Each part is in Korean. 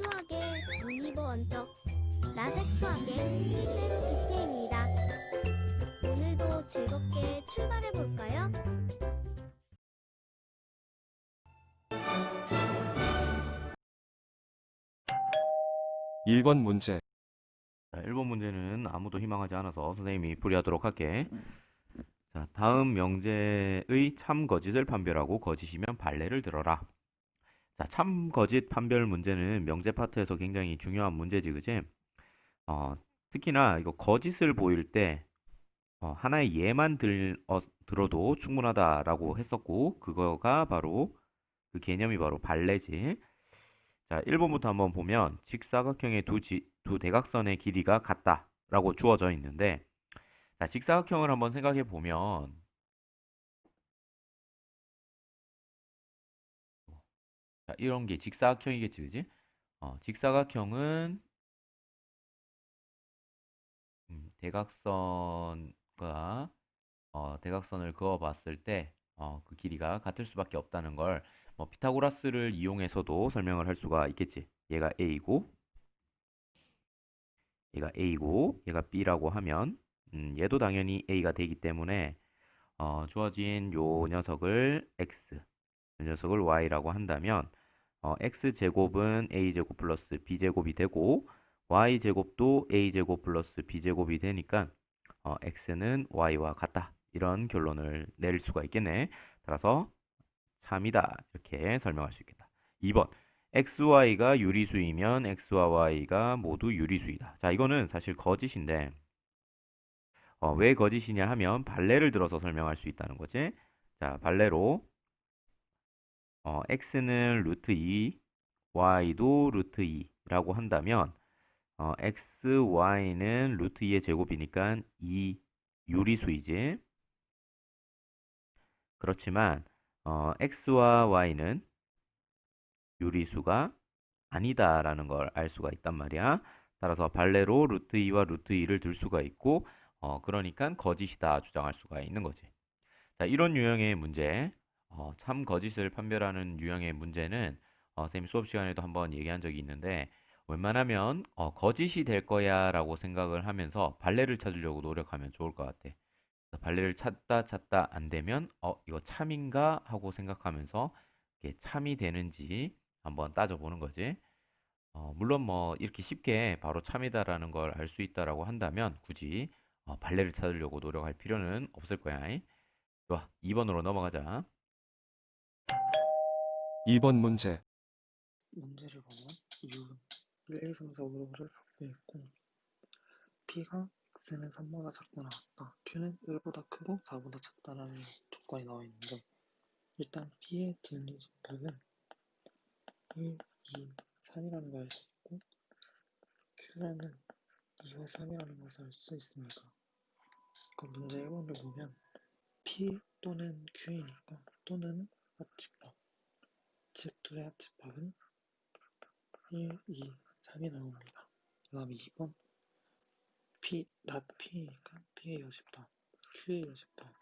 수학의 올리버 원적 라섹 수학의 쌤 BK입니다. 오늘도 즐겁게 출발해 볼까요? 1번 문제. 자, 1번 문제는 아무도 희망하지 않아서 선생님이 풀이하도록 할게. 자, 다음 명제의 참 거짓을 판별하고 거짓이면 발레를 들어라. 자, 참 거짓 판별 문제는 명제 파트에서 굉장히 중요한 문제지, 그지? 특히나 이거 거짓을 보일 때 하나의 예만 들어도 충분하다라고 했었고, 그거가 바로 그 개념이 바로 발레지. 자, 1번부터 한번 보면 직사각형의 두 대각선의 길이가 같다라고 주어져 있는데, 자, 직사각형을 한번 생각해 보면, 자, 이런 게 직사각형이겠지, 그지? 직사각형은 대각선과 대각선을 그어봤을 때 그 길이가 같을 수밖에 없다는 걸 피타고라스를 이용해서도 설명을 할 수가 있겠지. 얘가 얘가 B라고 하면 얘도 당연히 A가 되기 때문에 주어진 요 녀석을 X, 이 녀석을 Y라고 한다면 X제곱은 A제곱 플러스 B제곱이 되고 Y제곱도 A제곱 플러스 B제곱이 되니까 X는 Y와 같다. 이런 결론을 낼 수가 있겠네. 따라서 참이다. 이렇게 설명할 수 있겠다. 2번. XY가 유리수이면 X와 Y가 모두 유리수이다. 자, 이거는 사실 거짓인데 왜 거짓이냐 하면 발레를 들어서 설명할 수 있다는 거지. 자, 발레로 x는 루트 2, y도 루트 2라고 한다면 x, y는 루트 2의 제곱이니까 2 유리수이지. 그렇지만 x와 y는 유리수가 아니다라는 걸 알 수가 있단 말이야. 따라서 발레로 루트 2와 루트 2를 들 수가 있고 그러니까 거짓이다 주장할 수가 있는 거지. 자, 이런 유형의 문제, 참 거짓을 판별하는 유형의 문제는 선생님 수업 시간에도 한번 얘기한 적이 있는데 웬만하면 거짓이 될 거야 라고 생각을 하면서 발레를 찾으려고 노력하면 좋을 것 같아. 그래서 발레를 찾다 안 되면 이거 참인가 하고 생각하면서 이게 참이 되는지 한번 따져보는 거지. 물론 뭐 이렇게 쉽게 바로 참이다라는 걸 알 수 있다라고 한다면 굳이 발레를 찾으려고 노력할 필요는 없을 거야. 좋아, 2번으로 넘어가자. 2번 문제. 문제를 보면 U 1, 2, 3, 4, 5, 6를 갖고 있고 P가 X는 3보다 작거나 같다. Q는 1보다 크고 4보다 작다라는 조건이 나와 있는데 일단 P의 진리집합은 1, 2, 3이라는 걸 알 수 있고 Q라는 2와 3이라는 것을 알 수 있습니다. 그럼 문제 1번을 보면 P 또는 Q이니까 또는 합집합 즉 둘의 합집합은 1, 2, 3이 나옵니다. 그 다음에 2번 P, not P니까 P의 여집합, Q의 여집합.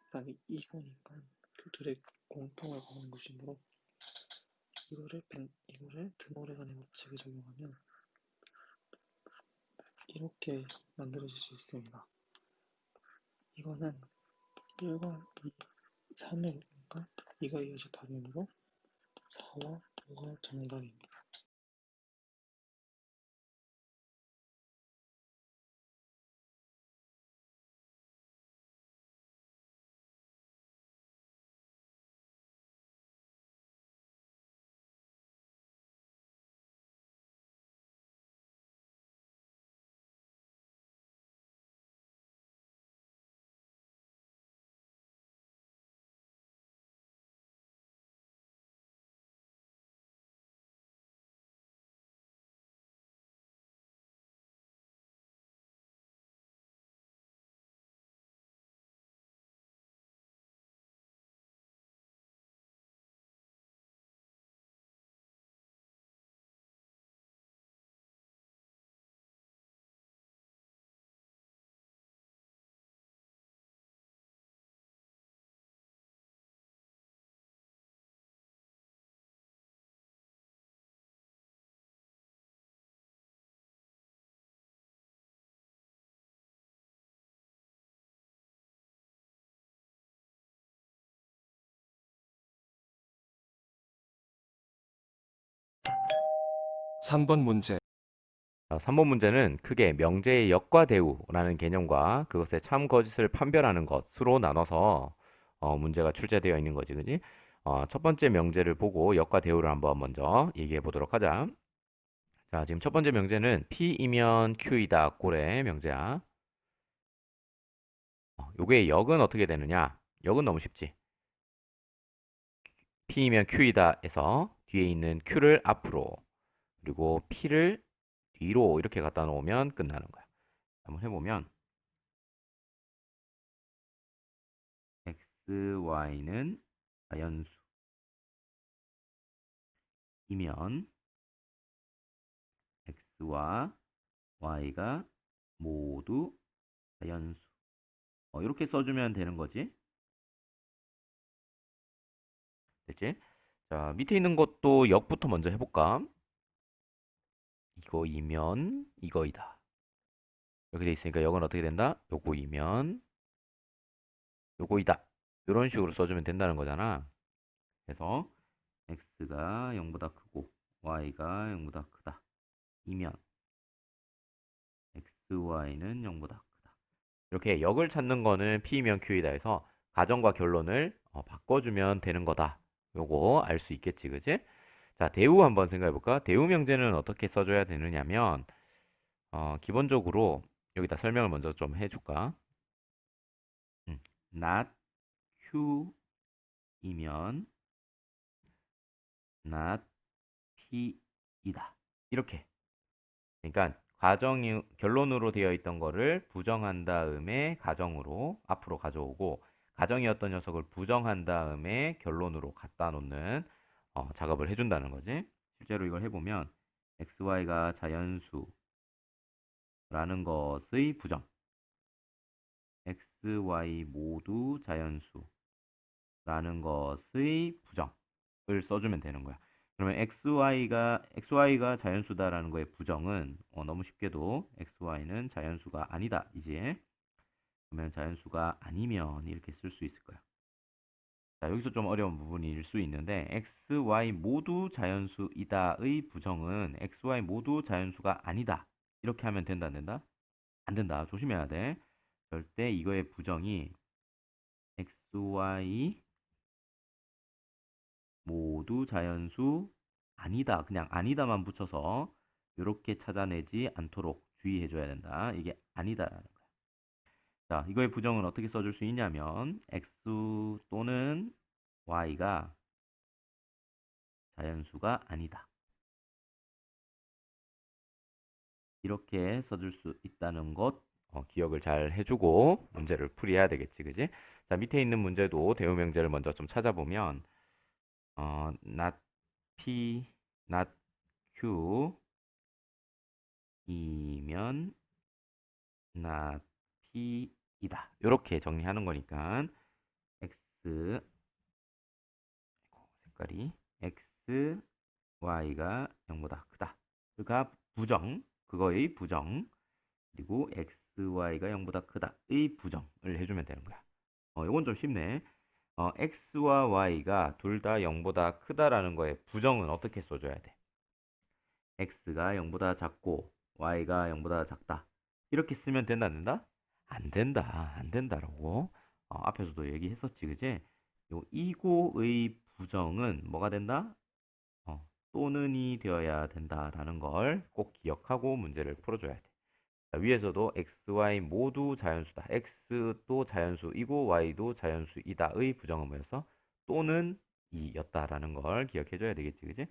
그 다음에 이거니까 그 둘의 공통을 구하는 것이므로 이거를 드모레간의 법칙을 적용하면 이렇게 만들어질 수 있습니다. 이거는 1과 2, 3이니까 이가 여집합이므로 4와 5가 정답입니다. 3번 문제. 3번 문제는 크게 명제의 역과 대우라는 개념과 그것의 참 거짓을 판별하는 것으로 나눠서 문제가 출제되어 있는 거지, 그지? 첫 번째 명제를 보고 역과 대우를 한번 먼저 얘기해 보도록 하자. 자, 지금 첫 번째 명제는 P이면 Q이다 꼴의 명제야. 요게 역은 어떻게 되느냐? 역은 너무 쉽지. P이면 Q이다 해서 뒤에 있는 Q를 앞으로 그리고 P를 뒤로 이렇게 갖다 놓으면 끝나는 거야. 한번 해보면 x, y는 자연수이면 x와 y가 모두 자연수. 이렇게 써주면 되는 거지. 됐지? 자, 밑에 있는 것도 역부터 먼저 해볼까? 이거이면 이거이다. 이렇게 돼 있으니까 역은 어떻게 된다? 요거이면 요거이다. 이런 식으로 써주면 된다는 거잖아. 그래서 x가 0보다 크고 y가 0보다 크다. 이면 xy는 0보다 크다. 이렇게 역을 찾는 거는 P이면 Q이다 해서 가정과 결론을 바꿔주면 되는 거다. 요거 알 수 있겠지, 그지? 자, 대우 한번 생각해 볼까? 대우 명제는 어떻게 써줘야 되느냐면 기본적으로 여기다 설명을 먼저 좀 해줄까? not Q이면 not P이다. 이렇게. 그러니까 가정이 결론으로 되어 있던 거를 부정한 다음에 가정으로 앞으로 가져오고 가정이었던 녀석을 부정한 다음에 결론으로 갖다 놓는 작업을 해준다는 거지. 실제로 이걸 해보면 xy가 자연수라는 것의 부정, xy 모두 자연수라는 것의 부정을 써주면 되는 거야. 그러면 xy가 자연수다라는 거의 부정은 너무 쉽게도 xy는 자연수가 아니다. 이제 그러면 자연수가 아니면 이렇게 쓸 수 있을 거야. 자, 여기서 좀 어려운 부분일 수 있는데 xy 모두 자연수이다의 부정은 xy 모두 자연수가 아니다. 이렇게 하면 된다, 안 된다? 안 된다. 조심해야 돼. 절대 이거의 부정이 xy 모두 자연수 아니다. 그냥 아니다만 붙여서 이렇게 찾아내지 않도록 주의해 줘야 된다. 이게 아니다라는 거야. 자, 이거의 부정은 어떻게 써줄 수 있냐면 x 또는 y가 자연수가 아니다. 이렇게 써줄 수 있다는 것 기억을 잘 해주고 문제를 풀이해야 되겠지, 그지? 자, 밑에 있는 문제도 대우 명제를 먼저 좀 찾아보면 not p, not q 이면 not p이다. 이렇게 정리하는 거니까 x 색깔이 x, y가 0보다 크다. 그가 부정, 그거의 부정, 그리고 x, y가 0보다 크다의 부정을 해주면 되는 거야. 이건 좀 쉽네. x와 y가 둘 다 0보다 크다라는 거에 부정은 어떻게 써줘야 돼? x가 0보다 작고 y가 0보다 작다. 이렇게 쓰면 된다, 안 된다? 안 된다, 안 된다라고. 앞에서도 얘기했었지, 그지? 요 이고의 부정은 뭐가 된다? 또는이 되어야 된다라는 걸 꼭 기억하고 문제를 풀어줘야 돼. 자, 위에서도 x, y 모두 자연수다. x도 자연수이고 y도 자연수이다의 부정은 뭐였어? 또는 이였다라는 걸 기억해줘야 되겠지, 그지?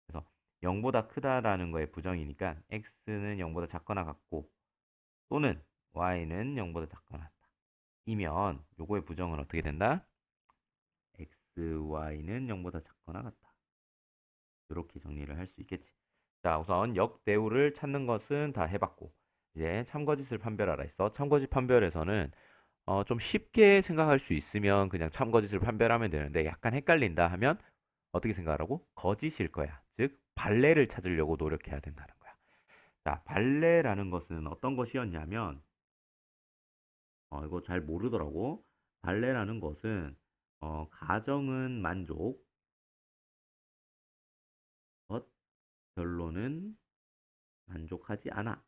그래서 0보다 크다라는 거의 부정이니까 x는 0보다 작거나 같고 또는 y는 0보다 작거나 같다. 이면 요거의 부정은 어떻게 된다? x, y는 0보다 작거나 같다. 이렇게 정리를 할 수 있겠지. 자, 우선 역대우를 찾는 것은 다 해봤고 이제 참거짓을 판별하라 했어. 참거짓 판별에서는 좀 쉽게 생각할 수 있으면 그냥 참거짓을 판별하면 되는데 약간 헷갈린다 하면 어떻게 생각하라고? 거짓일 거야. 즉 발레를 찾으려고 노력해야 된다는 거야. 자, 발레라는 것은 어떤 것이었냐면 이거 잘 모르더라고. 발레라는 것은 가정은 만족, 결론은 만족하지 않아.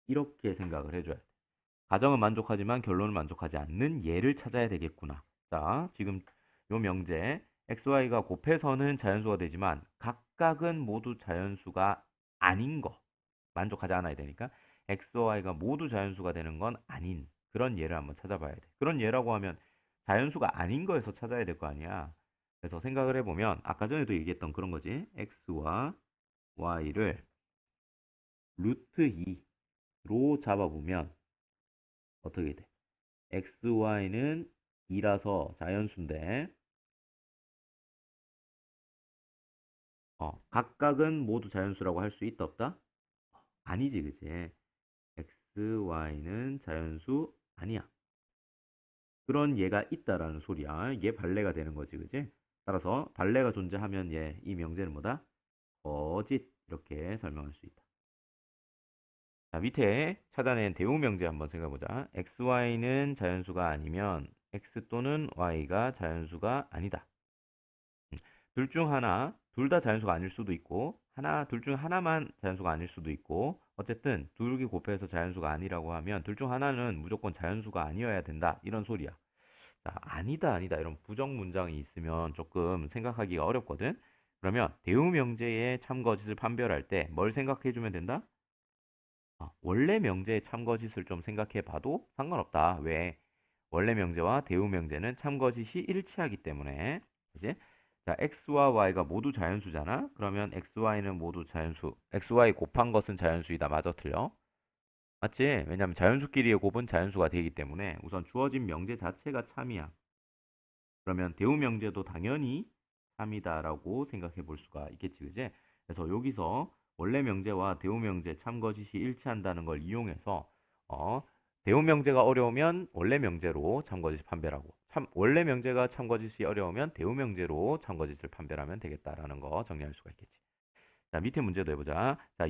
이렇게 생각을 해줘야 돼. 가정은 만족하지만 결론은 만족하지 않는 얘를 찾아야 되겠구나. 자, 지금 요 명제 xy가 곱해서는 자연수가 되지만 각각은 모두 자연수가 아닌 거. 만족하지 않아야 되니까 xy가 모두 자연수가 되는 건 아닌 그런 예를 한번 찾아봐야 돼. 그런 예라고 하면 자연수가 아닌 거에서 찾아야 될 거 아니야. 그래서 생각을 해보면 아까 전에도 얘기했던 그런 거지. x와 y를 루트 2로 잡아보면 어떻게 돼? xy는 2라서 자연수인데 각각은 모두 자연수라고 할 수 있다 없다? 아니지 그치? xy는 자연수 아니야. 그런 얘가 있다라는 소리야. 얘 발레가 되는 거지 그치? 따라서 발레가 존재하면 얘 이 명제는 뭐다? 거짓 이렇게 설명할 수 있다. 자, 밑에 찾아낸 대우 명제 한번 생각해보자. xy는 자연수가 아니면 x 또는 y가 자연수가 아니다. 둘 중 하나, 둘 다 자연수가 아닐 수도 있고, 둘 중 하나만 자연수가 아닐 수도 있고, 어쨌든 둘 개 곱해서 자연수가 아니라고 하면 둘 중 하나는 무조건 자연수가 아니어야 된다. 이런 소리야. 자, 아니다, 아니다. 이런 부정 문장이 있으면 조금 생각하기가 어렵거든. 그러면 대우 명제의 참거짓을 판별할 때 뭘 생각해 주면 된다? 원래 명제의 참거짓을 좀 생각해 봐도 상관없다. 왜? 원래 명제와 대우 명제는 참거짓이 일치하기 때문에. 그지? 자, x와 y가 모두 자연수잖아. 그러면 xy는 모두 자연수. xy 곱한 것은 자연수이다. 맞아, 틀려? 맞지? 왜냐면 자연수끼리의 곱은 자연수가 되기 때문에 우선 주어진 명제 자체가 참이야. 그러면 대우 명제도 당연히 참이다라고 생각해 볼 수가 있겠지, 그지? 그래서 여기서 원래 명제와 대우 명제 참거짓이 일치한다는 걸 이용해서 대우 명제가 어려우면 원래 명제로 참거짓 판별하고 원래 명제가 참거짓이 어려우면 대우 명제로 참거짓을 판별하면 되겠다라는 거 정리할 수가 있겠지. 자, 밑에 문제도 해보자. 자,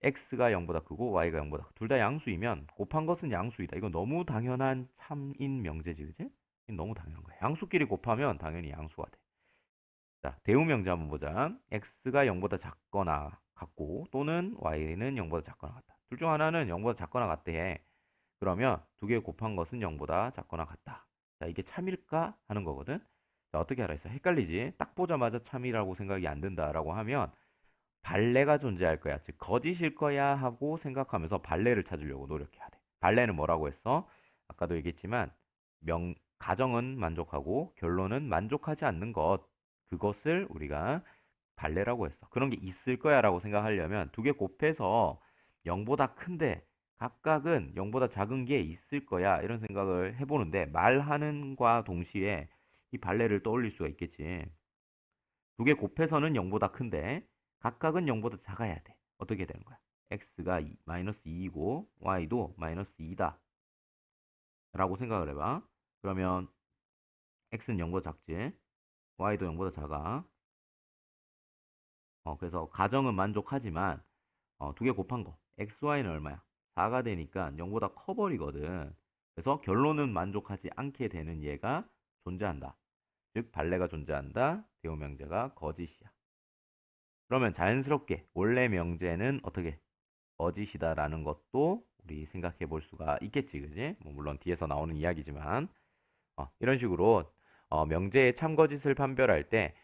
x가 0보다 크고 y가 0보다 둘 다 양수이면 곱한 것은 양수이다. 이거 너무 당연한 참인 명제지, 그지? 이건 너무 당연한 거야. 양수끼리 곱하면 당연히 양수가 돼. 자, 대우 명제 한번 보자. x가 0보다 작거나 같고 또는 y는 0보다 작거나 같다. 둘 중 하나는 0보다 작거나 같대. 그러면 두 개 곱한 것은 0보다 작거나 같다. 자, 이게 참일까 하는 거거든. 자, 어떻게 알아 있어? 헷갈리지? 딱 보자마자 참이라고 생각이 안 든다라고 하면 발레가 존재할 거야. 즉 거짓일 거야 하고 생각하면서 발레를 찾으려고 노력해야 돼. 발레는 뭐라고 했어? 아까도 얘기했지만 가정은 만족하고 결론은 만족하지 않는 것. 그것을 우리가 발레라고 했어. 그런 게 있을 거야라고 생각하려면 두 개 곱해서 0보다 큰데 각각은 0보다 작은 게 있을 거야. 이런 생각을 해보는데 말하는과 동시에 이 발레를 떠올릴 수가 있겠지. 두 개 곱해서는 0보다 큰데 각각은 0보다 작아야 돼. 어떻게 되는 거야? x가 마이너스 2이고 y도 마이너스 2다. 라고 생각을 해봐. 그러면 x는 0보다 작지? y도 0보다 작아. 그래서 가정은 만족하지만 두 개 곱한 거 xy는 얼마야? 4가 되니까 0보다 커버리거든. 그래서 결론은 만족하지 않게 되는 얘가 존재한다. 즉 발레가 존재한다. 대우 명제가 거짓이야. 그러면 자연스럽게 원래 명제는 어떻게 거짓이다라는 것도 우리 생각해 볼 수가 있겠지, 그지? 뭐 물론 뒤에서 나오는 이야기지만 이런 식으로 명제의 참거짓을 판별할 때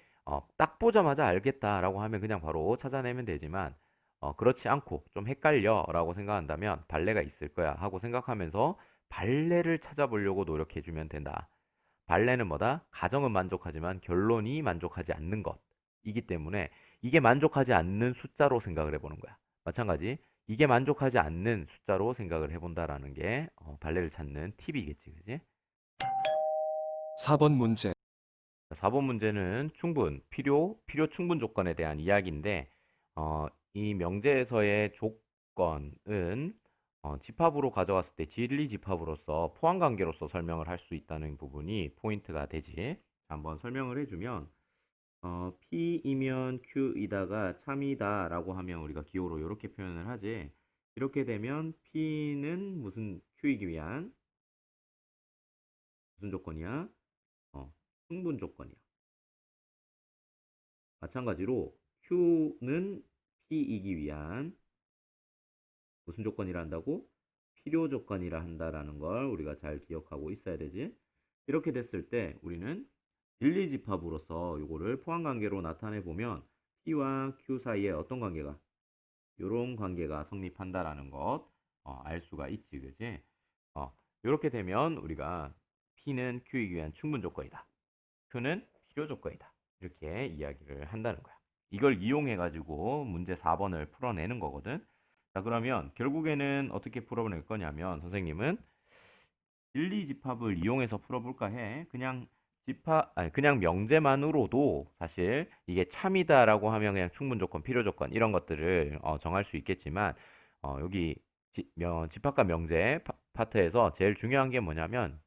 딱 보자마자 알겠다라고 하면 그냥 바로 찾아내면 되지만 그렇지 않고 좀 헷갈려라고 생각한다면 발레가 있을 거야 하고 생각하면서 발레를 찾아보려고 노력해 주면 된다. 발레는 뭐다? 가정은 만족하지만 결론이 만족하지 않는 것이기 때문에 이게 만족하지 않는 숫자로 생각을 해보는 거야. 마찬가지 이게 만족하지 않는 숫자로 생각을 해본다라는 게 발레를 찾는 팁이겠지, 그지? 4번 문제. 4번 문제는 필요 충분 조건에 대한 이야기인데, 이 명제에서의 조건은 집합으로 가져왔을 때 진리 집합으로서 포함관계로서 설명을 할 수 있다는 부분이 포인트가 되지. 한번 설명을 해주면, P이면 Q이다가 참이다라고 하면 우리가 기호로 이렇게 표현을 하지. 이렇게 되면 P는 Q이기 위한 무슨 조건이야? 충분 조건이야. 마찬가지로 Q는 P이기 위한 무슨 조건이라 한다고? 필요 조건이라 한다라는 걸 우리가 잘 기억하고 있어야 되지. 이렇게 됐을 때 우리는 진리집합으로서 이거를 포함관계로 나타내 보면 P와 Q 사이에 어떤 관계가? 이런 관계가 성립한다라는 것 알 수가 있지, 그지? 이렇게 되면 우리가 P는 Q이기 위한 충분 조건이다. Q는 필요 조건이다. 이렇게 이야기를 한다는 거야. 이걸 이용해 가지고 문제 4번을 풀어내는 거거든. 자, 그러면 결국에는 어떻게 풀어낼 거냐면 선생님은 진리집합을 이용해서 풀어볼까 해. 그냥 집합, 아니 그냥 명제만으로도 사실 이게 참이다라고 하면 그냥 충분 조건, 필요 조건 이런 것들을 정할 수 있겠지만 여기 집합과 명제 파트에서 제일 중요한 게 뭐냐면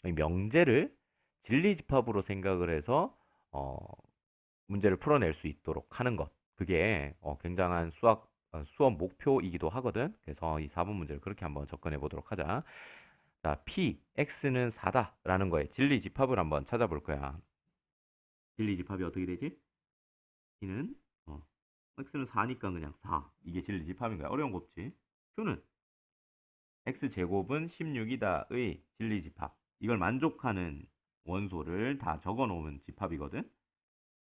이 명제를 진리집합으로 생각을 해서 문제를 풀어낼 수 있도록 하는 것. 그게 굉장한 수업 목표이기도 하거든. 그래서 이 4번 문제를 그렇게 한번 접근해 보도록 하자. 자, P, X는 4다라는 거에 진리집합을 한번 찾아볼 거야. 진리집합이 어떻게 되지? P는 X는 4니까 그냥 4. 이게 진리집합인 거야. 어려운 거 없지. Q는 X제곱은 16이다의 진리집합. 이걸 만족하는 원소를 다 적어 놓으면 집합이거든.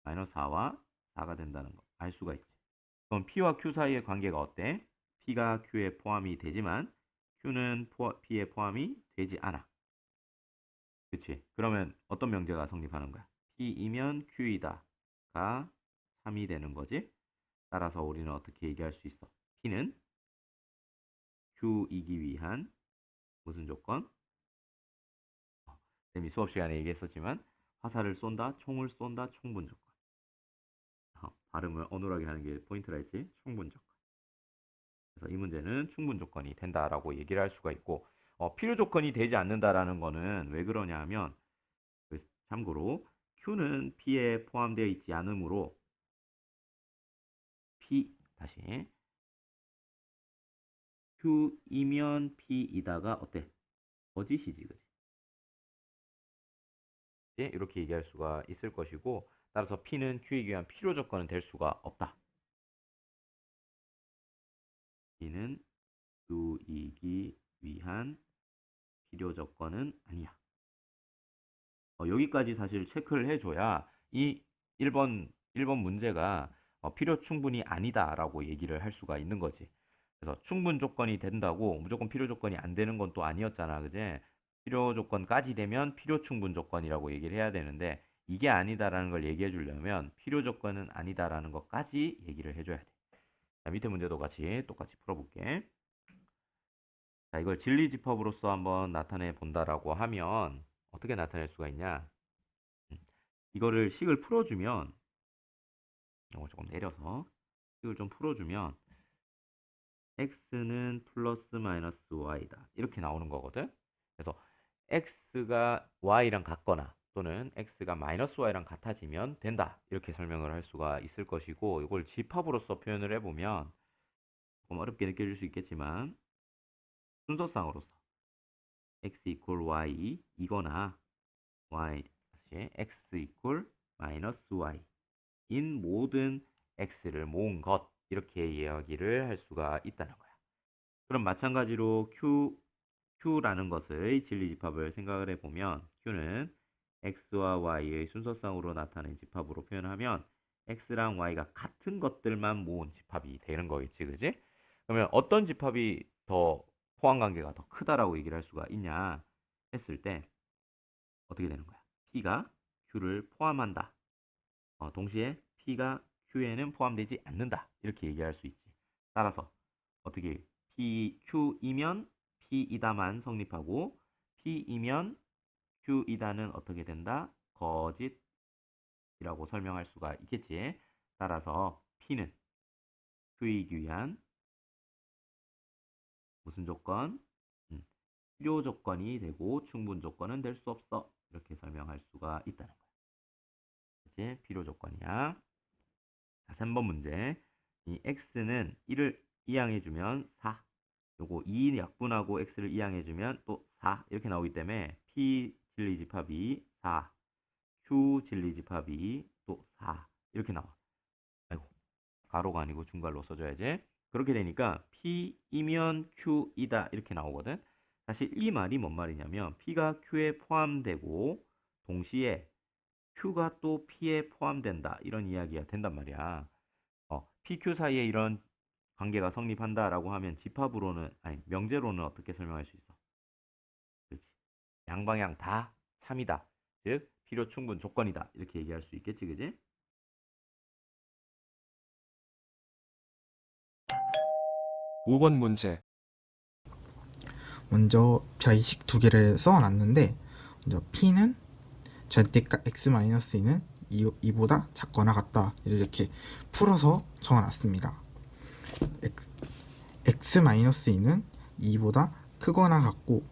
마이너스 4와 4가 된다는 거 알 수가 있지. 그럼 P와 Q 사이의 관계가 어때? P가 Q에 포함이 되지만 Q는 P에 포함이 되지 않아. 그치? 그러면 어떤 명제가 성립하는 거야? P이면 Q이다가 3이 되는 거지. 따라서 우리는 어떻게 얘기할 수 있어? P는 Q이기 위한 무슨 조건? 쌤이 수업 시간에 얘기했었지만 화살을 쏜다, 총을 쏜다, 충분 조건. 발음을 어눌하게 하는 게 포인트라 했지? 충분 조건. 그래서 이 문제는 충분 조건이 된다라고 얘기를 할 수가 있고 필요 조건이 되지 않는다라는 거는 왜 그러냐 하면 참고로 Q는 P에 포함되어 있지 않으므로 다시 Q이면 P이다가 어때? 거짓이지, 그치? 이렇게 얘기할 수가 있을 것이고 따라서 P는 Q이기 위한 필요 조건은 될 수가 없다. P는 Q이기 위한 필요 조건은 아니야. 여기까지 사실 체크를 해줘야 이 1번 문제가 필요 충분이 아니다라고 얘기를 할 수가 있는 거지. 그래서 충분 조건이 된다고 무조건 필요 조건이 안 되는 건 또 아니었잖아, 그제? 필요 조건까지 되면 필요 충분 조건이라고 얘기를 해야 되는데 이게 아니다라는 걸 얘기해 주려면 필요 조건은 아니다라는 것까지 얘기를 해줘야 돼. 자, 밑에 문제도 똑같이 풀어볼게. 자, 이걸 진리집합으로서 한번 나타내 본다라고 하면 어떻게 나타낼 수가 있냐? 이거를 식을 풀어주면 이거 조금 내려서 식을 좀 풀어주면 x는 플러스 마이너스 y다 이렇게 나오는 거거든. 그래서 x가 y랑 같거나 또는 x가 마이너스 y랑 같아지면 된다 이렇게 설명을 할 수가 있을 것이고 이걸 집합으로서 표현을 해보면 조금 어렵게 느껴질 수 있겠지만 순서상으로서 x 이퀄 y 이거나 y 다시 x 이퀄 마이너스 y 인 모든 x를 모은 것 이렇게 이야기를 할 수가 있다는 거야. 그럼 마찬가지로 q라는 것의 진리집합을 생각을 해보면 q는 x와 y의 순서상으로 나타낸 집합으로 표현하면 x랑 y가 같은 것들만 모은 집합이 되는 거겠지, 그지? 그러면 어떤 집합이 더 포함관계가 더 크다라고 얘기를 할 수가 있냐 했을 때 어떻게 되는 거야? p가 q를 포함한다. 동시에 P가 Q에는 포함되지 않는다. 이렇게 얘기할 수 있지. 따라서 어떻게 Q이면 P이다만 성립하고 P이면 Q이다는 어떻게 된다? 거짓이라고 설명할 수가 있겠지. 따라서 P는 Q이기 위한 무슨 조건? 필요 조건이 되고 충분 조건은 될 수 없어. 이렇게 설명할 수가 있다는 거야. 그치? 필요 조건이야. 자, 3번 문제. 이 x는 1을 이항해주면 4. 요거 2 약분하고 x를 이항해주면 또 4. 이렇게 나오기 때문에 p 진리집합이 4. q 진리집합이 또 4. 이렇게 나와. 아이고. 가로가 아니고 중괄호 써줘야지. 그렇게 되니까 P이면 Q이다 이렇게 나오거든. 사실 이 말이 뭔 말이냐면 P가 Q에 포함되고 동시에 Q가 또 P에 포함된다 이런 이야기가 된단 말이야. PQ 사이에 이런 관계가 성립한다라고 하면 집합으로는 아니 명제로는 어떻게 설명할 수 있어? 그렇지. 양방향 다 참이다. 즉 필요 충분 조건이다. 이렇게 얘기할 수 있겠지, 그지? 5번 문제. 먼저 제가 이 식 두 개를 써놨는데 먼저 P는 절대값 x-2는 2보다 작거나 같다 이렇게 풀어서 적어놨습니다. x-2는 2보다 크거나 같고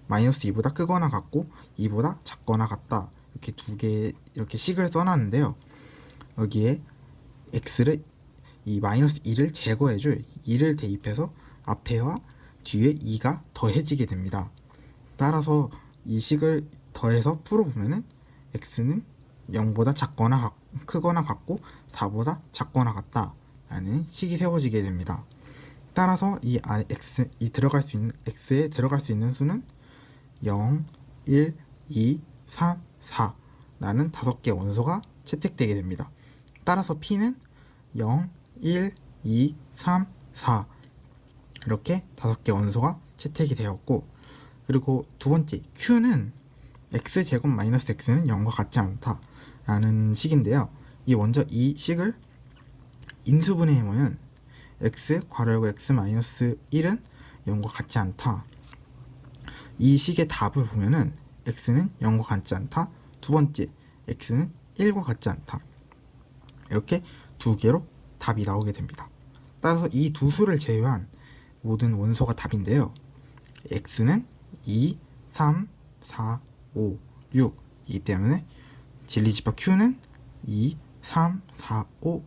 마이너스 2보다 크거나 같고 2보다 작거나 같다 이렇게 두 개 이렇게 식을 써놨는데요. 여기에 x를 이 마이너스 2를 제거해줄 2를 대입해서 앞에와 뒤에 2가 더해지게 됩니다. 따라서 이 식을 더해서 풀어보면은 x는 0보다 작거나 크거나 같고 4보다 작거나 같다 라는 식이 세워지게 됩니다. 따라서 이 안에 x에 들어갈 수 있는 수는 0, 1, 2, 3, 4 라는 5개 원소가 채택되게 됩니다. 따라서 p는 0, 1, 2, 3, 4 이렇게 5개 원소가 채택이 되었고, 그리고 두 번째 q는 x제곱 마이너스 x는 0과 같지 않다 라는 식인데요. 먼저 이 식을 인수분해해보면 x 괄호 열고 x 마이너스 1은 0과 같지 않다. 이 식의 답을 보면은 x는 0과 같지 않다. 두 번째 x는 1과 같지 않다. 이렇게 두 개로 답이 나오게 됩니다. 따라서 이 두 수를 제외한 모든 원소가 답인데요. x는 2, 3, 4, 5, 6이기 때문에 진리집합 q는 2, 3, 4, 5,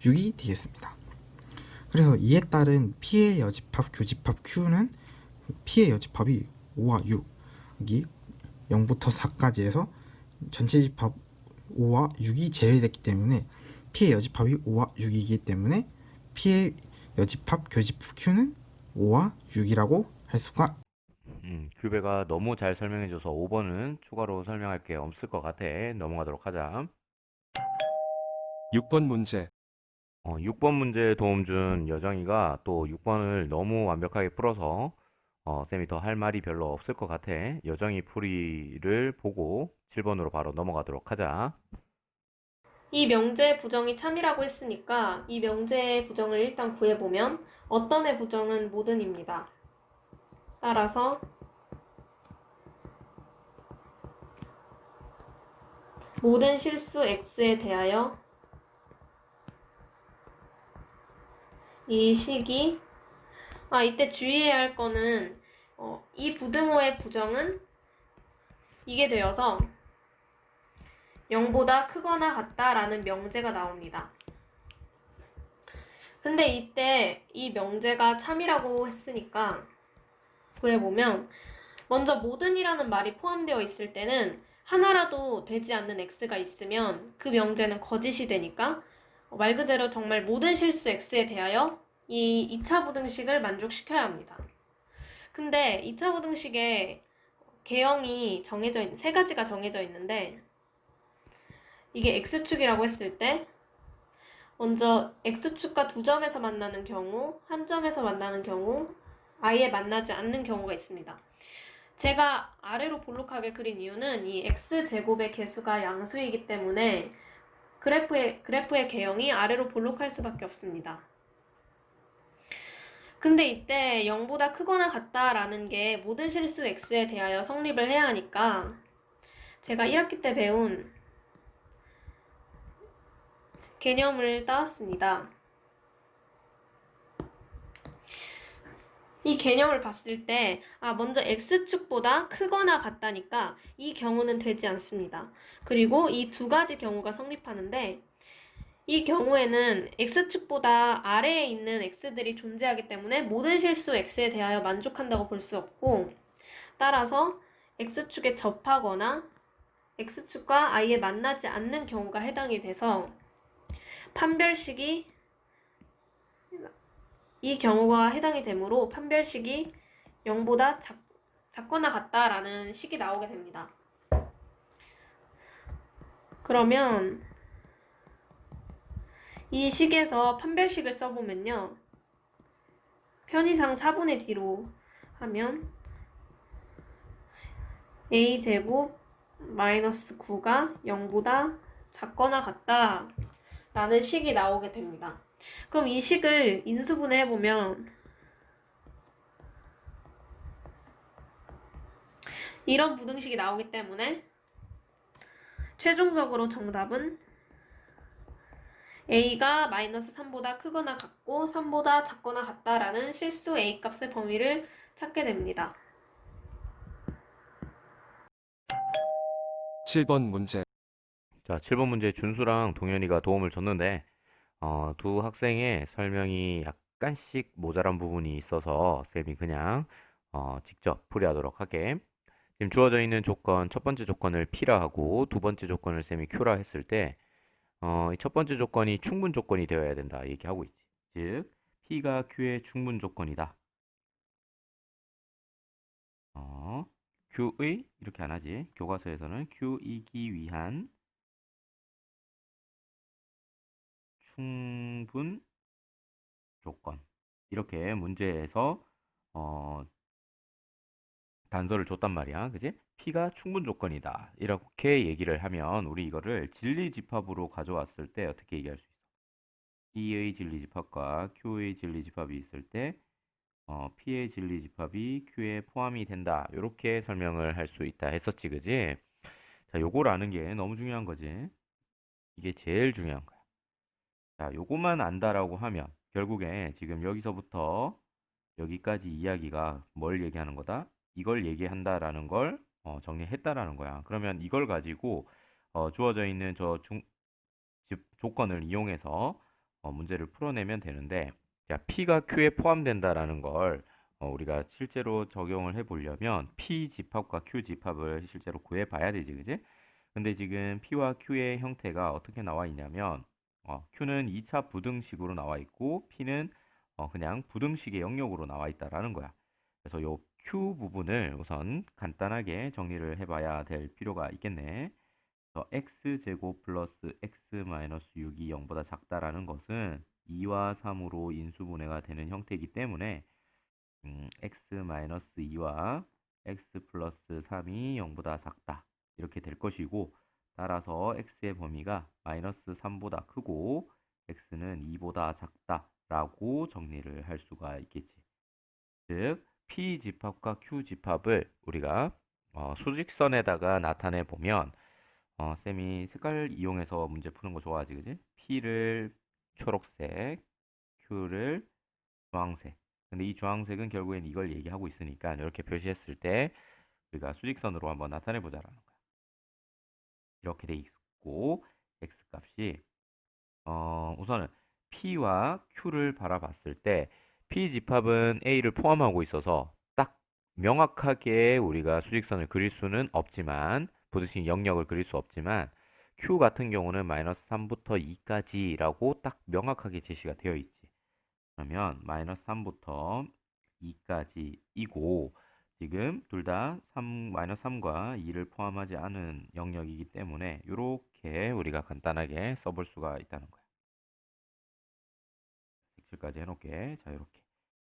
6이 되겠습니다. 그래서 이에 따른 p의 여집합, 교집합 q는 p의 여집합이 5와 6, 여기 0부터 4까지 해서 전체 집합 5와 6이 제외됐기 때문에 p의 여집합이 5와 6이기 때문에 p의 여집합, 교집합 q는 5와 6이라고 할 수가. 규배가 너무 잘 설명해줘서 5번은 추가로 설명할 게 없을 것 같아. 넘어가도록 하자. 6번 문제. 6번 문제에 도움 준 여정이가 또 6번을 너무 완벽하게 풀어서 쌤이 더 할 말이 별로 없을 것 같아. 여정이 풀이를 보고 7번으로 바로 넘어가도록 하자. 이 명제의 부정이 참이라고 했으니까 이 명제의 부정을 일단 구해보면 어떤 의 부정은 모든입니다. 따라서 모든 실수 x에 대하여 이 식이 이때 주의해야 할 거는 이 부등호의 부정은 이게 되어서 0보다 크거나 같다라는 명제가 나옵니다. 근데 이때 이 명제가 참이라고 했으니까 구해보면 먼저 모든이라는 말이 포함되어 있을 때는 하나라도 되지 않는 x가 있으면 그 명제는 거짓이 되니까 말 그대로 정말 모든 실수 x에 대하여 이 2차 부등식을 만족시켜야 합니다. 근데 2차 부등식에 개형이 세 가지가 정해져 있는데 이게 x축이라고 했을 때 먼저 x축과 두 점에서 만나는 경우, 한 점에서 만나는 경우, 아예 만나지 않는 경우가 있습니다. 제가 아래로 볼록하게 그린 이유는 이 x제곱의 개수가 양수이기 때문에 그래프의 개형이 아래로 볼록할 수밖에 없습니다. 근데 이때 0보다 크거나 같다라는 게 모든 실수 x에 대하여 성립을 해야 하니까 제가 1학기 때 배운 개념을 따왔습니다. 이 개념을 봤을 때 먼저 x축보다 크거나 같다니까 이 경우는 되지 않습니다. 그리고 이 두 가지 경우가 성립하는데 이 경우에는 x축보다 아래에 있는 x들이 존재하기 때문에 모든 실수 x에 대하여 만족한다고 볼 수 없고, 따라서 x축에 접하거나 x축과 아예 만나지 않는 경우가 해당이 돼서 판별식이 이 경우가 해당이 되므로 판별식이 0보다 작거나 같다라는 식이 나오게 됩니다. 그러면 이 식에서 판별식을 써보면요. 편의상 4분의 D로 하면 A제곱 마이너스 9가 0보다 작거나 같다 라는 식이 나오게 됩니다. 그럼 이 식을 인수분해 해보면 이런 부등식이 나오기 때문에 최종적으로 정답은 A가 마이너스 3보다 크거나 같고 3보다 작거나 같다라는 실수 A 값의 범위를 찾게 됩니다. 7번 문제. 자, 7번 문제 준수랑 동현이가 도움을 줬는데 두 학생의 설명이 약간씩 모자란 부분이 있어서 쌤이 그냥 직접 풀이하도록 할게. 지금 주어져 있는 조건, 첫 번째 조건을 P라 하고 두 번째 조건을 쌤이 Q라 했을 때 이 첫 번째 조건이 충분 조건이 되어야 된다 얘기하고 있지. 즉, P가 Q의 충분 조건이다. Q의 이렇게 안 하지. 교과서에서는 Q이기 위한 충분 조건. 이렇게 문제에서 단서를 줬단 말이야. 그지? P가 충분 조건이다. 이렇게 얘기를 하면 우리 이거를 진리집합으로 가져왔을 때 어떻게 얘기할 수 있어? P의 진리집합과 Q의 진리집합이 있을 때 P의 진리집합이 Q에 포함이 된다. 이렇게 설명을 할 수 있다 했었지. 그지? 자, 요걸 아는 게 너무 중요한 거지. 이게 제일 중요한 거야. 자, 요것만 안다라고 하면 결국에 지금 여기서부터 여기까지 이야기가 뭘 얘기하는 거다? 이걸 얘기한다라는 걸 정리했다라는 거야. 그러면 이걸 가지고 주어져 있는 조건을 이용해서 문제를 풀어내면 되는데, 자, P가 Q에 포함된다라는 걸 우리가 실제로 적용을 해보려면 P 집합과 Q 집합을 실제로 구해봐야 되지, 그지? 근데 지금 P와 Q의 형태가 어떻게 나와 있냐면 Q는 2차 부등식으로 나와 있고 P는 그냥 부등식의 영역으로 나와 있다라는 거야. 그래서 요 Q 부분을 우선 간단하게 정리를 해봐야 될 필요가 있겠네. 그래서 x제곱 플러스 x 마이너스 6이 0보다 작다라는 것은 2와 3으로 인수분해가 되는 형태이기 때문에 x 마이너스 2와 x 플러스 3이 0보다 작다. 이렇게 될 것이고, 따라서 x의 범위가 마이너스 3보다 크고 x는 2보다 작다라고 정리를 할 수가 있겠지. 즉, P 집합과 Q 집합을 우리가 수직선에다가 나타내 보면 쌤이 색깔 이용해서 문제 푸는 거 좋아하지, 그지? P를 초록색, Q를 주황색. 근데 이 주황색은 결국엔 이걸 얘기하고 있으니까 이렇게 표시했을 때 우리가 수직선으로 한번 나타내 보자라는 거야. 이렇게 돼 있고 x 값이 우선은 P와 Q를 바라봤을 때 P 집합은 A를 포함하고 있어서 딱 명확하게 우리가 수직선을 그릴 수는 없지만, 부등식 영역을 그릴 수 없지만 Q 같은 경우는 마이너스 3부터 2까지라고 딱 명확하게 제시가 되어 있지. 그러면 마이너스 3부터 2까지이고 지금 둘 다 마이너스 3과 2를 포함하지 않은 영역이기 때문에 이렇게 우리가 간단하게 써볼 수가 있다는 거야. 색칠까지 해놓을게. 자, 이렇게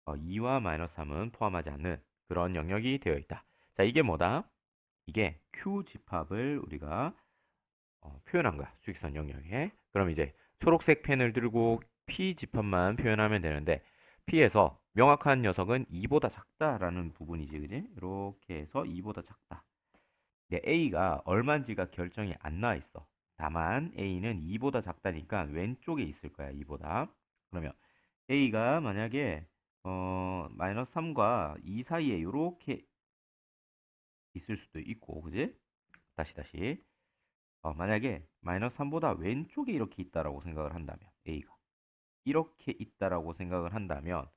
2와 마이너스 3은 포함하지 않는 그런 영역이 되어 있다. 자, 이게 뭐다? 이게 Q 집합을 우리가 표현한 거야. 수직선 영역에. 그럼 이제 초록색 펜을 들고 P 집합만 표현하면 되는데, P에서 명확한 녀석은 2보다 작다라는 부분이지, 그지? 이렇게 해서 2보다 작다. 근데 A가 얼마인지가 결정이 안 나와 있어. 다만 A는 2보다 작다니까 왼쪽에 있을 거야, 2보다. 그러면 A가 만약에 마이너스 3과 2 사이에 이렇게 있을 수도 있고, 그지? 다시. 만약에 마이너스 3보다 왼쪽에 이렇게 있다라고 생각을 한다면, A가 이렇게 있다라고 생각을 한다면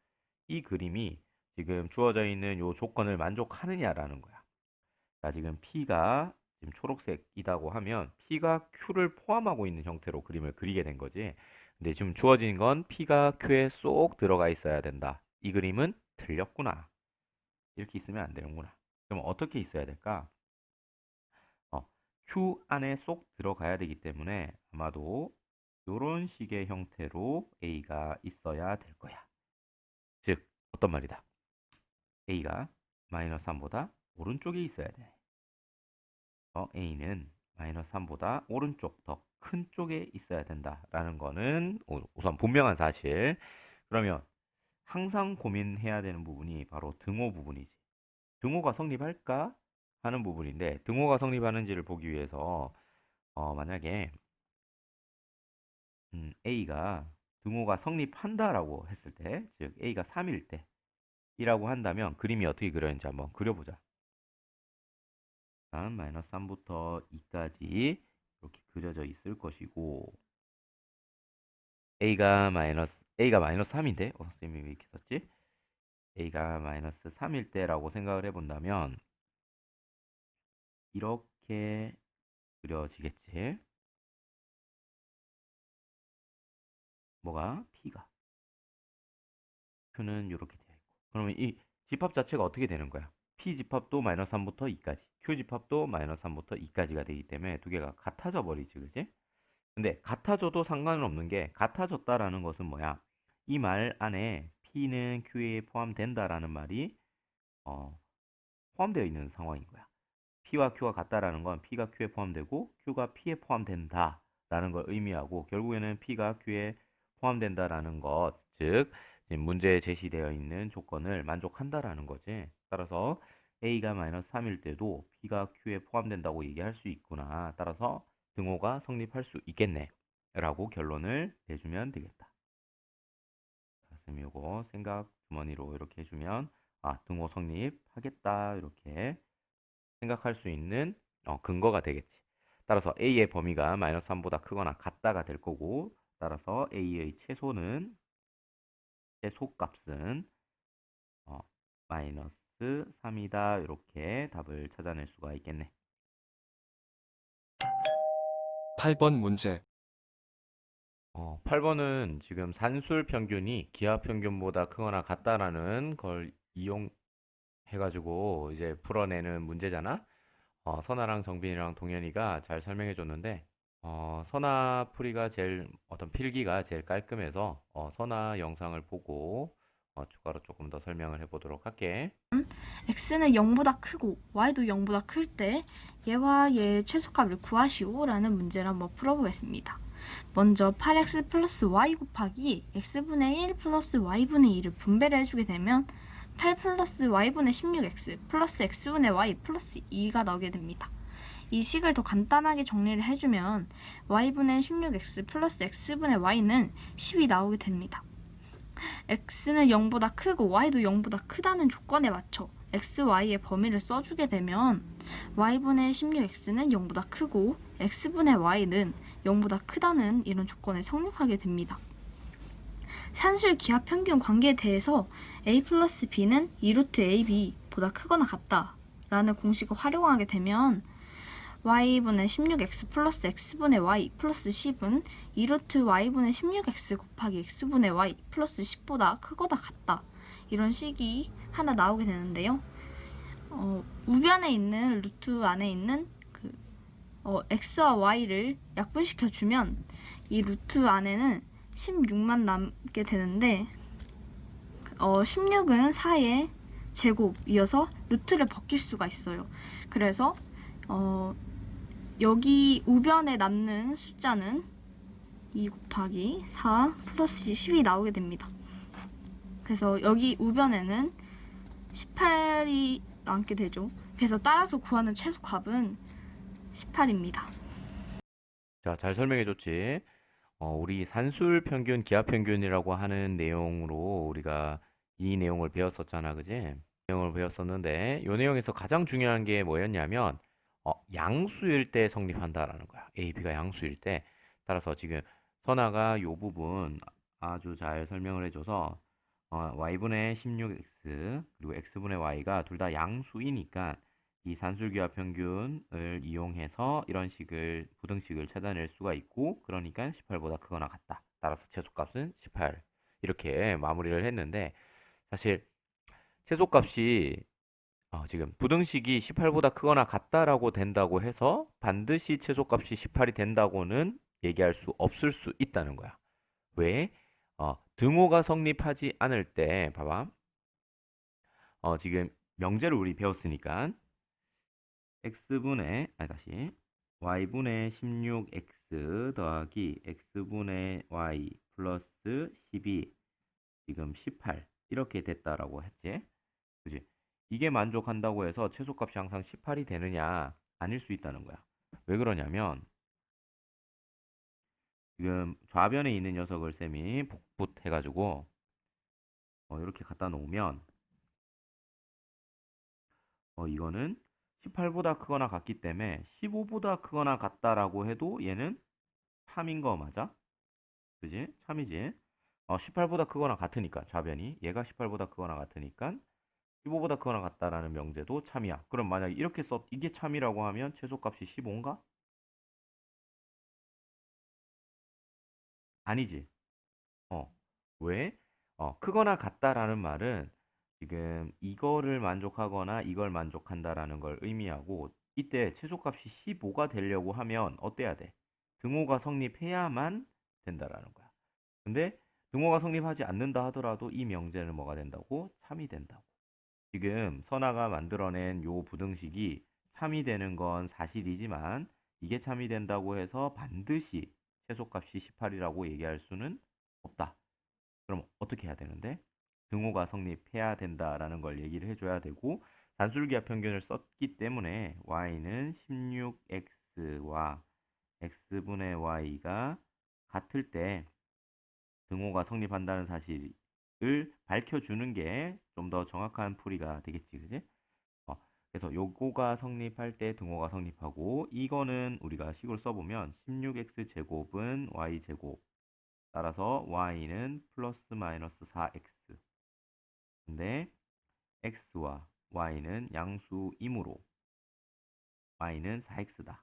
이 그림이 지금 주어져 있는 요 조건을 만족하느냐라는 거야. 자, 지금 P가 지금 초록색이라고 하면 P가 Q를 포함하고 있는 형태로 그림을 그리게 된 거지. 근데 지금 주어진 건 P가 Q에 쏙 들어가 있어야 된다. 이 그림은 틀렸구나. 이렇게 있으면 안 되는구나. 그럼 어떻게 있어야 될까? Q 안에 쏙 들어가야 되기 때문에 아마도 이런 식의 형태로 A가 있어야 될 거야. 즉, 어떤 말이다? A가 마이너스 3보다 오른쪽에 있어야 돼. A는 마이너스 3보다 오른쪽 더 큰 쪽에 있어야 된다라는 거는 우선 분명한 사실. 그러면 항상 고민해야 되는 부분이 바로 등호 부분이지. 등호가 성립할까 하는 부분인데, 등호가 성립하는지를 보기 위해서 만약에 A가 등호가 성립한다라고 했을 때, 즉 A가 3일 때 이라고 한다면 그림이 어떻게 그려있는지 한번 그려보자. 일단 마이너스 3부터 2까지 이렇게 그려져 있을 것이고, A가 마이너스 3인데, 선생님이 왜 이렇게 썼지? A가 마이너스 3일 때라고 생각을 해본다면 이렇게 그려지겠지. 뭐가? P가. Q는 이렇게 되어 있고. 그러면 이 집합 자체가 어떻게 되는 거야? P 집합도 마이너스 3부터 2까지, Q 집합도 마이너스 3부터 2까지가 되기 때문에 두 개가 같아져 버리지, 그지? 근데 같아져도 상관은 없는 게, 같아졌다라는 것은 뭐야? 이 말 안에 P는 Q에 포함된다라는 말이 포함되어 있는 상황인 거야. P와 Q가 같다라는 건 P가 Q에 포함되고 Q가 P에 포함된다라는 걸 의미하고, 결국에는 P가 Q에 포함된다라는 것, 즉 지금 문제에 제시되어 있는 조건을 만족한다라는 거지. 따라서 A가 마이너스 3일 때도 P가 Q에 포함된다고 얘기할 수 있구나. 따라서 등호가 성립할 수 있겠네 라고 결론을 내주면 되겠다. 선생님 요거 생각 주머니로 이렇게 해주면 등호 성립하겠다 이렇게 생각할 수 있는 근거가 되겠지. 따라서 A의 범위가 마이너스 3보다 크거나 같다가 될 거고, 따라서 A의 최소값은 마이너스 3이다. 이렇게 답을 찾아낼 수가 있겠네. 8번 문제. 8번은 지금 산술 평균이 기하 평균보다 크거나 같다라는 걸 이용해가지고 이제 풀어내는 문제잖아. 선아랑 정빈이랑 동현이가 잘 설명해 줬는데, 선아 풀이가 제일, 어떤 필기가 제일 깔끔해서 선아 영상을 보고 추가로 조금 더 설명을 해보도록 할게. x는 0보다 크고 y도 0보다 클 때 얘와 얘의 최소값을 구하시오 라는 문제를 한번 풀어보겠습니다. 먼저 8x 플러스 y 곱하기 x분의 1 플러스 y분의 2를 분배를 해주게 되면 8 플러스 y분의 16x 플러스 x분의 y 플러스 2가 나오게 됩니다. 이 식을 더 간단하게 정리를 해주면 y분의 16x 플러스 x분의 y는 10이 나오게 됩니다. x는 0보다 크고 y도 0보다 크다는 조건에 맞춰 x, y의 범위를 써주게 되면 y분의 16x는 0보다 크고 x분의 y는 0보다 크다는 이런 조건에 성립하게 됩니다. 산술 기하 평균 관계에 대해서 a 플러스 b는 2루트 ab보다 크거나 같다 라는 공식을 활용하게 되면 y분의 16x 플러스 x분의 y 플러스 10은 2루트 y분의 16x 곱하기 x분의 y 플러스 10보다 크거나 같다. 이런 식이 하나 나오게 되는데요. 우변에 있는 루트 안에 있는 x와 y를 약분시켜주면 이 루트 안에는 16만 남게 되는데 16은 4의 제곱이어서 루트를 벗길 수가 있어요. 그래서 여기 우변에 남는 숫자는 2 곱하기 4 플러스 10이 나오게 됩니다. 그래서 여기 우변에는 18이 남게 되죠. 그래서 따라서 구하는 최소값은 18입니다. 자, 잘 설명해줬지. 우리 산술 평균, 기하 평균이라고 하는 내용으로 우리가 이 내용을 배웠었잖아, 그지? 내용을 배웠었는데 이 내용에서 가장 중요한 게 뭐였냐면 양수일 때 성립한다라는 거야. A, B가 양수일 때. 따라서 지금 선아가 이 부분 아주 잘 설명을 해줘서 y분의 16x 그리고 x분의 y가 둘 다 양수이니까 이 산술기와 평균을 이용해서 이런 식을 부등식을 찾아낼 수가 있고 그러니까 18보다 크거나 같다. 따라서 최소값은 18 이렇게 마무리를 했는데 사실 최소값이 지금 부등식이 18보다 크거나 같다라고 된다고 해서 반드시 최소값이 18이 된다고는 얘기할 수 없을 수 있다는 거야. 왜? 등호가 성립하지 않을 때 봐봐. 지금 명제를 우리 배웠으니까 x분의 아니 다시 y분의 16x 더하기 x분의 y 플러스 12 지금 18 이렇게 됐다라고 했지. 그지? 이게 만족한다고 해서 최소값이 항상 18이 되느냐? 아닐 수 있다는 거야. 왜 그러냐면 지금 좌변에 있는 녀석을 쌤이 복붙해가지고 이렇게 갖다 놓으면 이거는 18보다 크거나 같기 때문에 15보다 크거나 같다라고 해도 얘는 참인 거 맞아? 그지? 참이지? 18보다 크거나 같으니까 좌변이 얘가 18보다 크거나 같으니까 15보다 크거나 같다라는 명제도 참이야. 그럼 만약에 이렇게 이게 참이라고 하면 최소값이 15인가? 아니지. 왜? 크거나 같다라는 말은 지금 이거를 만족하거나 이걸 만족한다라는 걸 의미하고 이때 최소값이 15가 되려고 하면 어때야 돼? 등호가 성립해야만 된다라는 거야. 근데 등호가 성립하지 않는다 하더라도 이 명제는 뭐가 된다고? 참이 된다고. 지금 선아가 만들어낸 요 부등식이 참이 되는 건 사실이지만 이게 참이 된다고 해서 반드시 최소값이 18이라고 얘기할 수는 없다. 그럼 어떻게 해야 되는데? 등호가 성립해야 된다라는 걸 얘기를 해줘야 되고 단술기하 평균을 썼기 때문에 y는 16x와 x분의 y가 같을 때 등호가 성립한다는 사실을 밝혀주는 게 좀 더 정확한 풀이가 되겠지, 그지? 그래서 요거가 성립할 때 등호가 성립하고 이거는 우리가 식으로 써보면 16x 제곱은 y 제곱 따라서 y는 플러스 마이너스 4x 근데 x와 y는 양수이므로 y는 4x다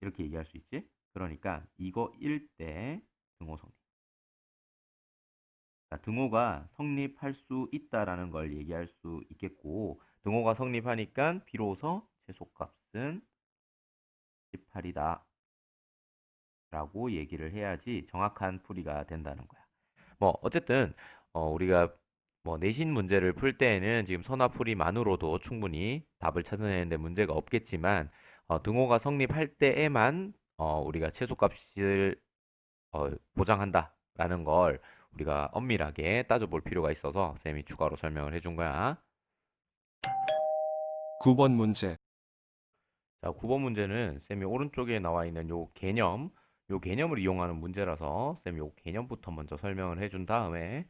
이렇게 얘기할 수 있지? 그러니까 이거 1대 등호 성립 등호가 성립할 수 있다라는 걸 얘기할 수 있겠고 등호가 성립하니까 비로소 최소값은 18이다 라고 얘기를 해야지 정확한 풀이가 된다는 거야. 뭐 어쨌든 우리가 뭐 내신 문제를 풀 때에는 지금 선화풀이만으로도 충분히 답을 찾아내는데 문제가 없겠지만 등호가 성립할 때에만 우리가 최소값을 보장한다라는 걸 우리가 엄밀하게 따져볼 필요가 있어서 쌤이 추가로 설명을 해준 거야. 9번 문제. 자, 9번 문제는 쌤이 오른쪽에 나와 있는 요 개념을 이용하는 문제라서 쌤이 요 개념부터 먼저 설명을 해준 다음에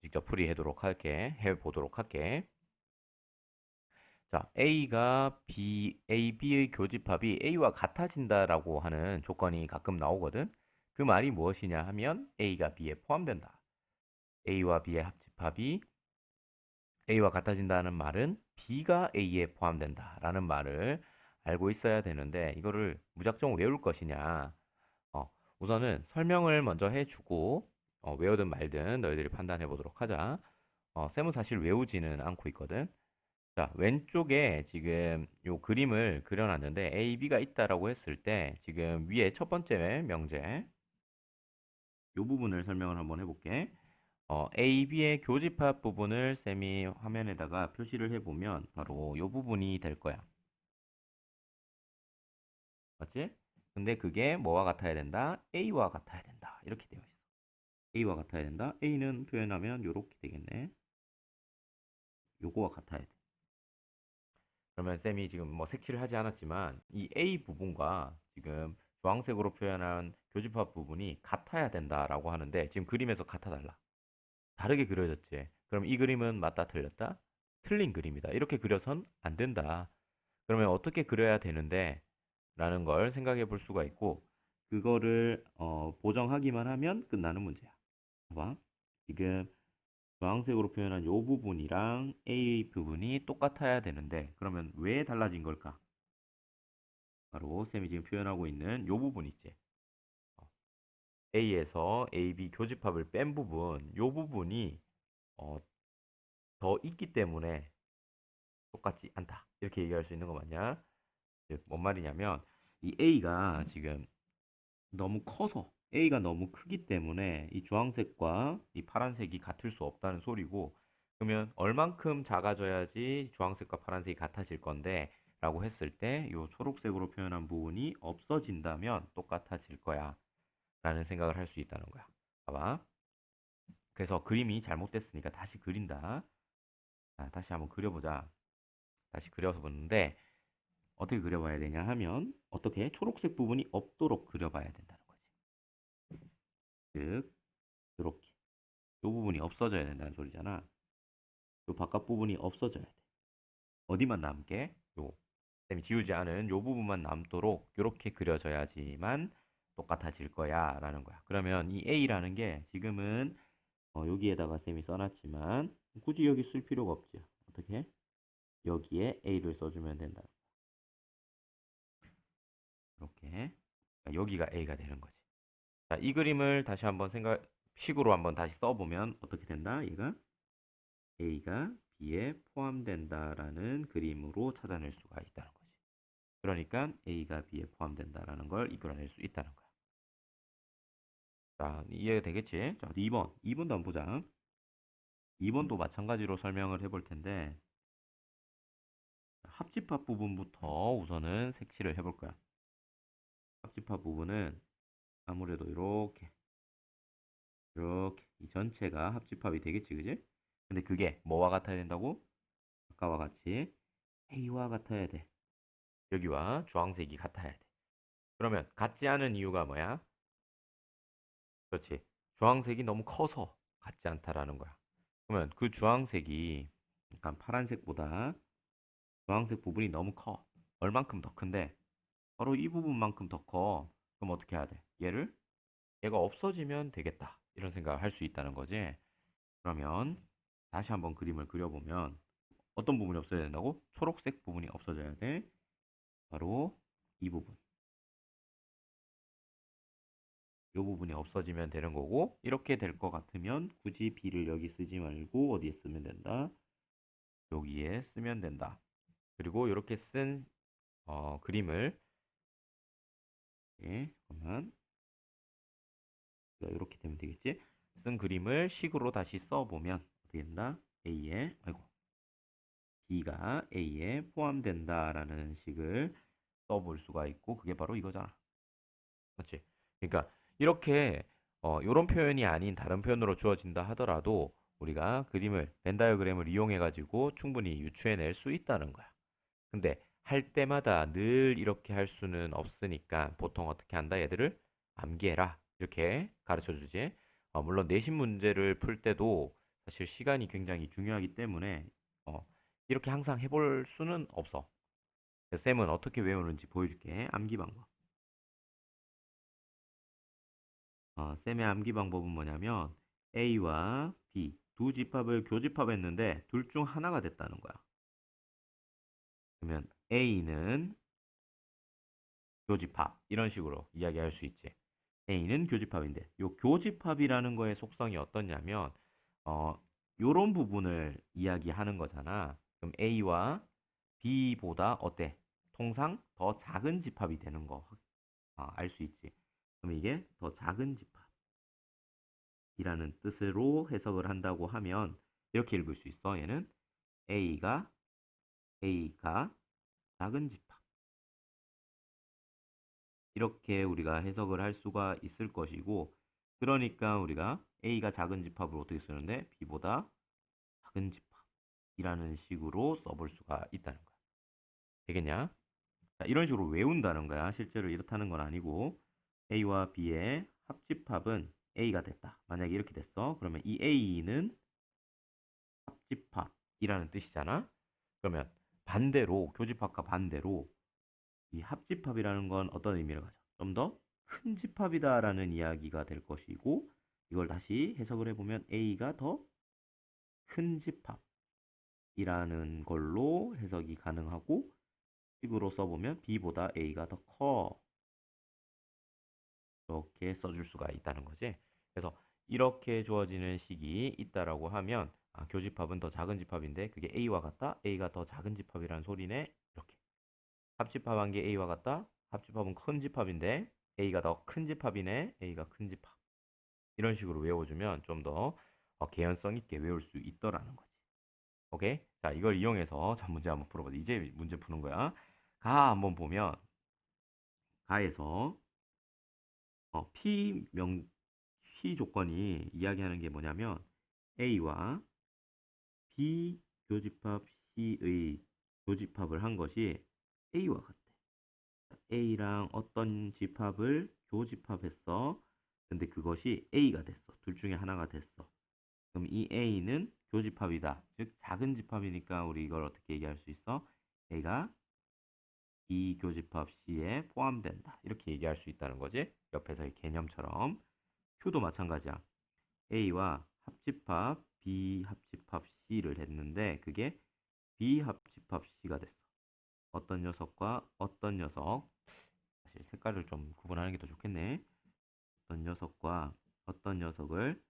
직접 풀이해보도록 할게. 자, A가 B의 교집합이 A와 같아진다라고 하는 조건이 가끔 나오거든. 그 말이 무엇이냐 하면 A가 B에 포함된다. A와 B의 합집합이 A와 같아진다는 말은 B가 A에 포함된다라는 말을 알고 있어야 되는데 이거를 무작정 외울 것이냐? 우선은 설명을 먼저 해주고 외우든 말든 너희들이 판단해 보도록 하자. 쌤은 사실 외우지는 않고 있거든. 자, 왼쪽에 지금 요 그림을 그려놨는데 A, B가 있다라고 했을 때 지금 위에 첫 번째 명제 요 부분을 설명을 한번 해볼게. A, B의 교집합 부분을 쌤이 화면에다가 표시를 해보면 바로 요 부분이 될 거야. 맞지? 근데 그게 뭐와 같아야 된다? A와 같아야 된다. 이렇게 되어 있어. A와 같아야 된다. A는 표현하면 요렇게 되겠네. 요거와 같아야 돼. 그러면 쌤이 지금 뭐 색칠을 하지 않았지만 이 A 부분과 지금 주황색으로 표현한 교집합 부분이 같아야 된다라고 하는데 지금 그림에서 같아달라. 다르게 그려졌지. 그럼 이 그림은 맞다 틀렸다? 틀린 그림이다. 이렇게 그려선 안 된다. 그러면 어떻게 그려야 되는데? 라는 걸 생각해 볼 수가 있고 그거를 보정하기만 하면 끝나는 문제야. 봐봐. 지금 주황색으로 표현한 요 부분이랑 A 부분이 똑같아야 되는데 그러면 왜 달라진 걸까? 바로 쌤이 지금 표현하고 있는 요 부분 있지. A에서 AB 교집합을 뺀 부분, 요 부분이 어, 더 있기 때문에 똑같지 않다. 이렇게 얘기할 수 있는 거 맞냐? 즉, 뭔 말이냐면 이 A가 지금 너무 커서 A가 너무 크기 때문에 이 주황색과 이 파란색이 같을 수 없다는 소리고 그러면 얼만큼 작아져야지 주황색과 파란색이 같아질 건데 라고 했을 때 이 초록색으로 표현한 부분이 없어진다면 똑같아질 거야 라는 생각을 할 수 있다는 거야. 봐봐. 그래서 그림이 잘못됐으니까 다시 그린다. 자, 다시 한번 그려보자. 다시 그려서 보는데 어떻게 그려봐야 되냐 하면 어떻게 초록색 부분이 없도록 그려봐야 된다는 거지. 즉 이렇게 이 부분이 없어져야 된다는 소리잖아. 이 바깥 부분이 없어져야 돼. 어디만 남게? 요 쌤이 지우지 않은 요 부분만 남도록 이렇게 그려져야지만 똑같아질 거야 라는 거야. 그러면 이 A라는 게 지금은 여기에다가 쌤이 써놨지만 굳이 여기 쓸 필요가 없지. 어떻게? 여기에 A를 써주면 된다. 이렇게 여기가 A가 되는 거지. 자, 이 그림을 다시 한번 식으로 한번 다시 써보면 어떻게 된다? 얘가 A가 B에 포함된다라는 그림으로 찾아낼 수가 있다는 거지. 그러니까 A가 B에 포함된다라는 걸 이끌어낼 수 있다는 거야. 자, 이해가 되겠지? 자, 2번. 2번도 한번 보자. 2번도 마찬가지로 설명을 해볼 텐데 합집합 부분부터 우선은 색칠을 해볼 거야. 합집합 부분은 아무래도 이렇게 이 전체가 합집합이 되겠지, 그지? 근데 그게 뭐와 같아야 된다고? 아까와 같이 A와 같아야 돼. 여기와 주황색이 같아야 돼. 그러면 같지 않은 이유가 뭐야? 그렇지. 주황색이 너무 커서 같지 않다라는 거야. 그러면 그 주황색이 약간 파란색보다 주황색 부분이 너무 커. 얼만큼 더 큰데? 바로 이 부분만큼 더 커. 그럼 어떻게 해야 돼? 얘가 없어지면 되겠다. 이런 생각을 할 수 있다는 거지. 그러면 다시 한번 그림을 그려보면 어떤 부분이 없어져야 된다고? 초록색 부분이 없어져야 돼. 바로 이 부분. 이 부분이 없어지면 되는 거고 이렇게 될 것 같으면 굳이 B를 여기 쓰지 말고 어디에 쓰면 된다? 여기에 쓰면 된다. 그리고 이렇게 쓴 그림을 잠깐만 이렇게 되면 되겠지? 쓴 그림을 식으로 다시 써보면 어떻게 된다? B가 A에 포함된다라는 식을 써볼 수가 있고 그게 바로 이거잖아. 그렇지? 그러니까 이렇게 이런 표현이 아닌 다른 표현으로 주어진다 하더라도 우리가 벤 다이어그램을 이용해 가지고 충분히 유추해낼 수 있다는 거야. 근데 할 때마다 늘 이렇게 할 수는 없으니까 보통 어떻게 한다? 얘들을 암기해라. 이렇게 가르쳐 주지. 물론 내신 문제를 풀 때도 사실 시간이 굉장히 중요하기 때문에 이렇게 항상 해볼 수는 없어. 그래서 쌤은 어떻게 외우는지 보여줄게. 암기 방법. 쌤의 암기 방법은 뭐냐면 A와 B 두 집합을 교집합했는데 둘 중 하나가 됐다는 거야. 그러면 A는 교집합 이런 식으로 이야기할 수 있지. A는 교집합인데 요 교집합이라는 거의 속성이 어떠냐면 요런 부분을 이야기하는 거잖아. 그럼 A와 B보다 어때? 통상 더 작은 집합이 되는 거 알 수 있지. 그럼 이게 더 작은 집합이라는 뜻으로 해석을 한다고 하면 이렇게 읽을 수 있어. 얘는 A가 작은 집합. 이렇게 우리가 해석을 할 수가 있을 것이고 그러니까 우리가 A가 작은 집합을 어떻게 쓰는데 B보다 작은 집합이라는 식으로 써볼 수가 있다는 거야. 되겠냐? 자, 이런 식으로 외운다는 거야. 실제로 이렇다는 건 아니고 A와 B의 합집합은 A가 됐다. 만약에 이렇게 됐어. 그러면 이 A는 합집합이라는 뜻이잖아. 그러면 반대로 교집합과 반대로 이 합집합이라는 건 어떤 의미를 가져? 좀 더 큰 집합이다라는 이야기가 될 것이고 이걸 다시 해석을 해보면 A가 더 큰 집합이라는 걸로 해석이 가능하고 식으로 써보면 B보다 A가 더 커. 이렇게 써줄 수가 있다는 거지. 그래서 이렇게 주어지는 식이 있다라고 하면 교집합은 더 작은 집합인데 그게 A와 같다. A가 더 작은 집합이라는 소리네. 이렇게. 합집합한 게 A와 같다. 합집합은 큰 집합인데 A가 더 큰 집합이네. A가 큰 집합. 이런 식으로 외워주면 좀 더 개연성 있게 외울 수 있더라는 거지. 오케이? 자, 이걸 이용해서 자, 문제 한번 풀어보자. 이제 문제 푸는 거야. 가 한번 보면 가에서 P 조건이 이야기하는 게 뭐냐면 A와 B 교집합 C의 교집합을 한 것이 A와 같대. A랑 어떤 집합을 교집합했어. 근데 그것이 A가 됐어. 둘 중에 하나가 됐어. 그럼 이 A는 교집합이다. 즉 작은 집합이니까 우리 이걸 어떻게 얘기할 수 있어? A가 B 교집합 C에 포함된다. 이렇게 얘기할 수 있다는 거지. 옆에서의 개념처럼. Q도 마찬가지야. A와 합집합 B 합집합 C를 했는데 그게 B 합집합 C가 됐어. 어떤 녀석과 어떤 녀석. 사실 색깔을 좀 구분하는 게 더 좋겠네. 어떤 녀석과 어떤 녀석을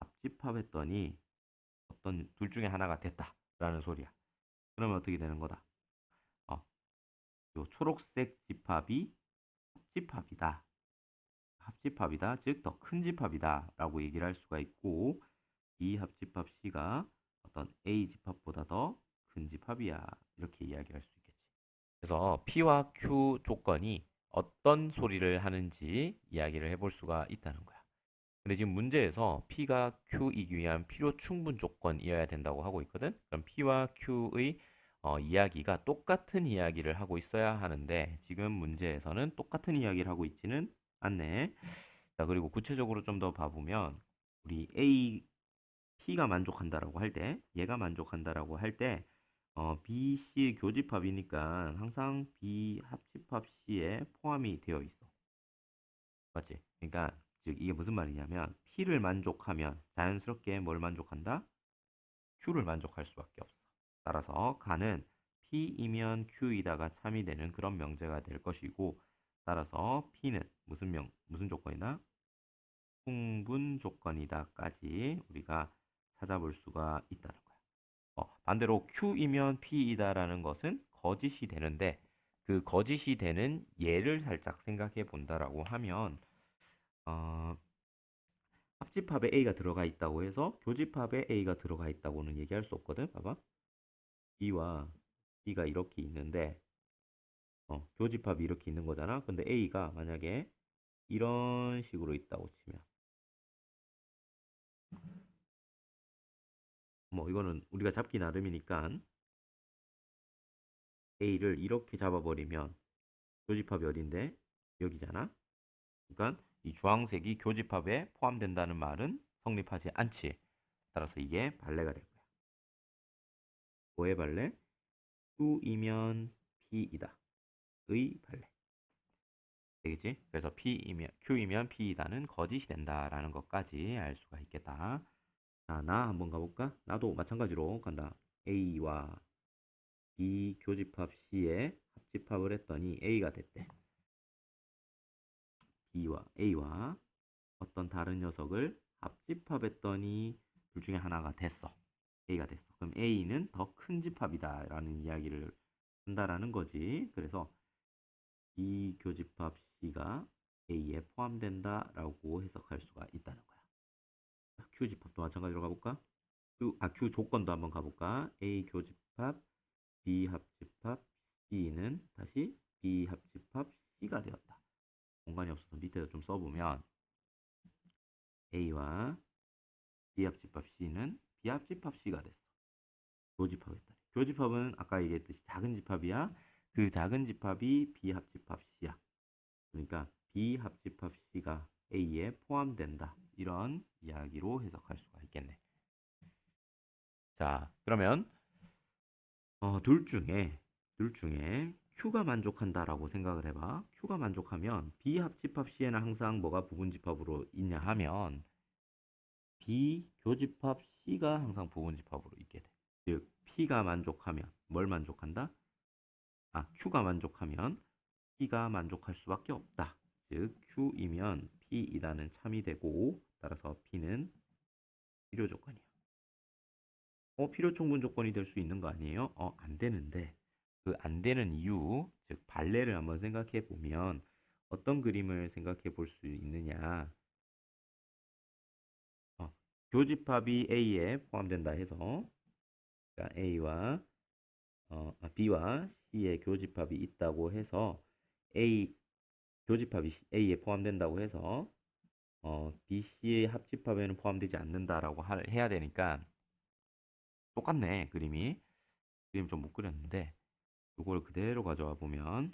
합집합했더니 어떤 둘 중에 하나가 됐다라는 소리야. 그러면 어떻게 되는 거다? 요 초록색 집합이 합집합이다. 합집합이다. 즉 더 큰 집합이다라고 얘기를 할 수가 있고 이 합집합 C가 어떤 A 집합보다 더 큰 집합이야. 이렇게 이야기할 수 있겠지. 그래서 P와 Q 조건이 어떤 소리를 하는지 이야기를 해볼 수가 있다는 거야. 근데 지금 문제에서 P가 Q이기 위한 필요 충분 조건이어야 된다고 하고 있거든. 그럼 P와 Q의 이야기가 똑같은 이야기를 하고 있어야 하는데 지금 문제에서는 똑같은 이야기를 하고 있지는 않네. 자, 그리고 구체적으로 좀 더 봐보면 우리 P가 만족한다라고 할 때, 얘가 만족한다라고 할 때, B, C 교집합이니까 항상 B 합집합 C에 포함이 되어 있어. 맞지? 그러니까 즉 이게 무슨 말이냐면 P를 만족하면 자연스럽게 뭘 만족한다? Q를 만족할 수밖에 없어. 따라서 가는 P이면 Q이다가 참이 되는 그런 명제가 될 것이고 따라서 P는 무슨 조건이다? 충분 조건이다까지 우리가 찾아볼 수가 있다는 거야. 반대로 Q이면 P이다라는 것은 거짓이 되는데 그 거짓이 되는 예를 살짝 생각해 본다라고 하면 합집합에 A가 들어가 있다고 해서 교집합에 A가 들어가 있다고는 얘기할 수 없거든. 봐봐. B와 B가 이렇게 있는데 교집합이 이렇게 있는 거잖아. 근데 A가 만약에 이런 식으로 있다고 치면 뭐 이거는 우리가 잡기 나름이니까 A를 이렇게 잡아버리면 교집합이 어딘데? 여기잖아. 그러니까 이 주황색이 교집합에 포함된다는 말은 성립하지 않지. 따라서 이게 발레가 될 거야. 뭐의 발레? Q이면 P이다. 의 발레. 되겠지? 그래서 Q이면 P이다는 거짓이 된다라는 것까지 알 수가 있겠다. 자, 나 한번 가볼까? 나도 마찬가지로 간다. A와 B 교집합 C에 합집합을 했더니 A가 됐대. A와 어떤 다른 녀석을 합집합했더니 둘 중에 하나가 됐어. A가 됐어. 그럼 A는 더 큰 집합이다 라는 이야기를 한다라는 거지. 그래서 이 교집합 C가 A에 포함된다 라고 해석할 수가 있다는 거야. Q 집합도 마찬가지로 가볼까? Q 조건도 한번 가볼까? A 교집합 B 합집합 C는 다시 B 합집합 C가 되었다. 공간이 없어서 밑에다 좀 써보면 A와 B 합집합 C는 B 합집합 C가 됐어. 교집합했다. 교집합은 아까 얘기했듯이 작은 집합이야. 그 작은 집합이 B 합집합 C야. 그러니까 B 합집합 C가 A에 포함된다. 이런 이야기로 해석할 수가 있겠네. 자, 그러면 둘 중에 Q가 만족한다라고 생각을 해봐. Q가 만족하면 B 합집합 C에는 항상 뭐가 부분집합으로 있냐 하면 B 교집합 C가 항상 부분집합으로 있게 돼. 즉 P가 만족하면 뭘 만족한다? Q가 만족하면 P가 만족할 수밖에 없다. 즉 Q이면 P이다는 참이 되고 따라서 P는 필요 조건이야. 필요 충분 조건이 될 수 있는 거 아니에요? 안 되는데 그 안 되는 이유, 즉 발레를 한번 생각해 보면 어떤 그림을 생각해 볼 수 있느냐? 교집합이 A에 포함된다 해서 그러니까 B와 C의 교집합이 있다고 해서 교집합이 A에 포함된다고 해서 B, C의 합집합에는 포함되지 않는다라고 해야 되니까 똑같네 그림이. 그림 좀 못 그렸는데 이걸 그대로 가져와 보면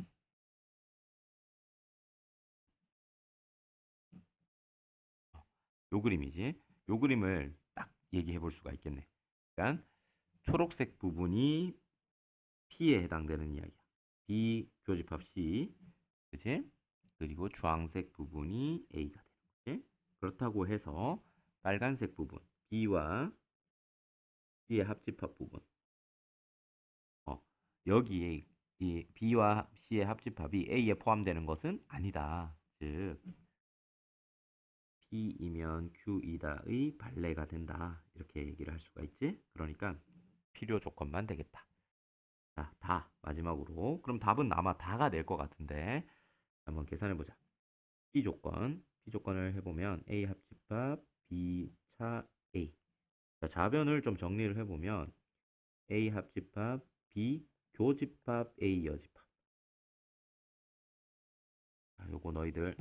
요 그림이지. 요 그림을 딱 얘기해 볼 수가 있겠네. 그러니까 초록색 부분이 P에 해당되는 이야기야. B 교집합 C, 그치? 그리고 주황색 부분이 A가 되는 거지. 그렇다고 해서 빨간색 부분 B와 C의 합집합 부분, 여기에 이 B와 C의 합집합이 A에 포함되는 것은 아니다. 즉 P이면 Q이다의 발레가 된다. 이렇게 얘기를 할 수가 있지. 그러니까 필요 조건만 되겠다. 자, 다 마지막으로. 그럼 답은 아마 다가 될 것 같은데 한번 계산해 보자. P 조건을 해보면 A 합집합 B 차 A. 자, 좌변을 좀 정리를 해보면 A 합집합 B 교집합 A 여집합. 자, 요거 너희들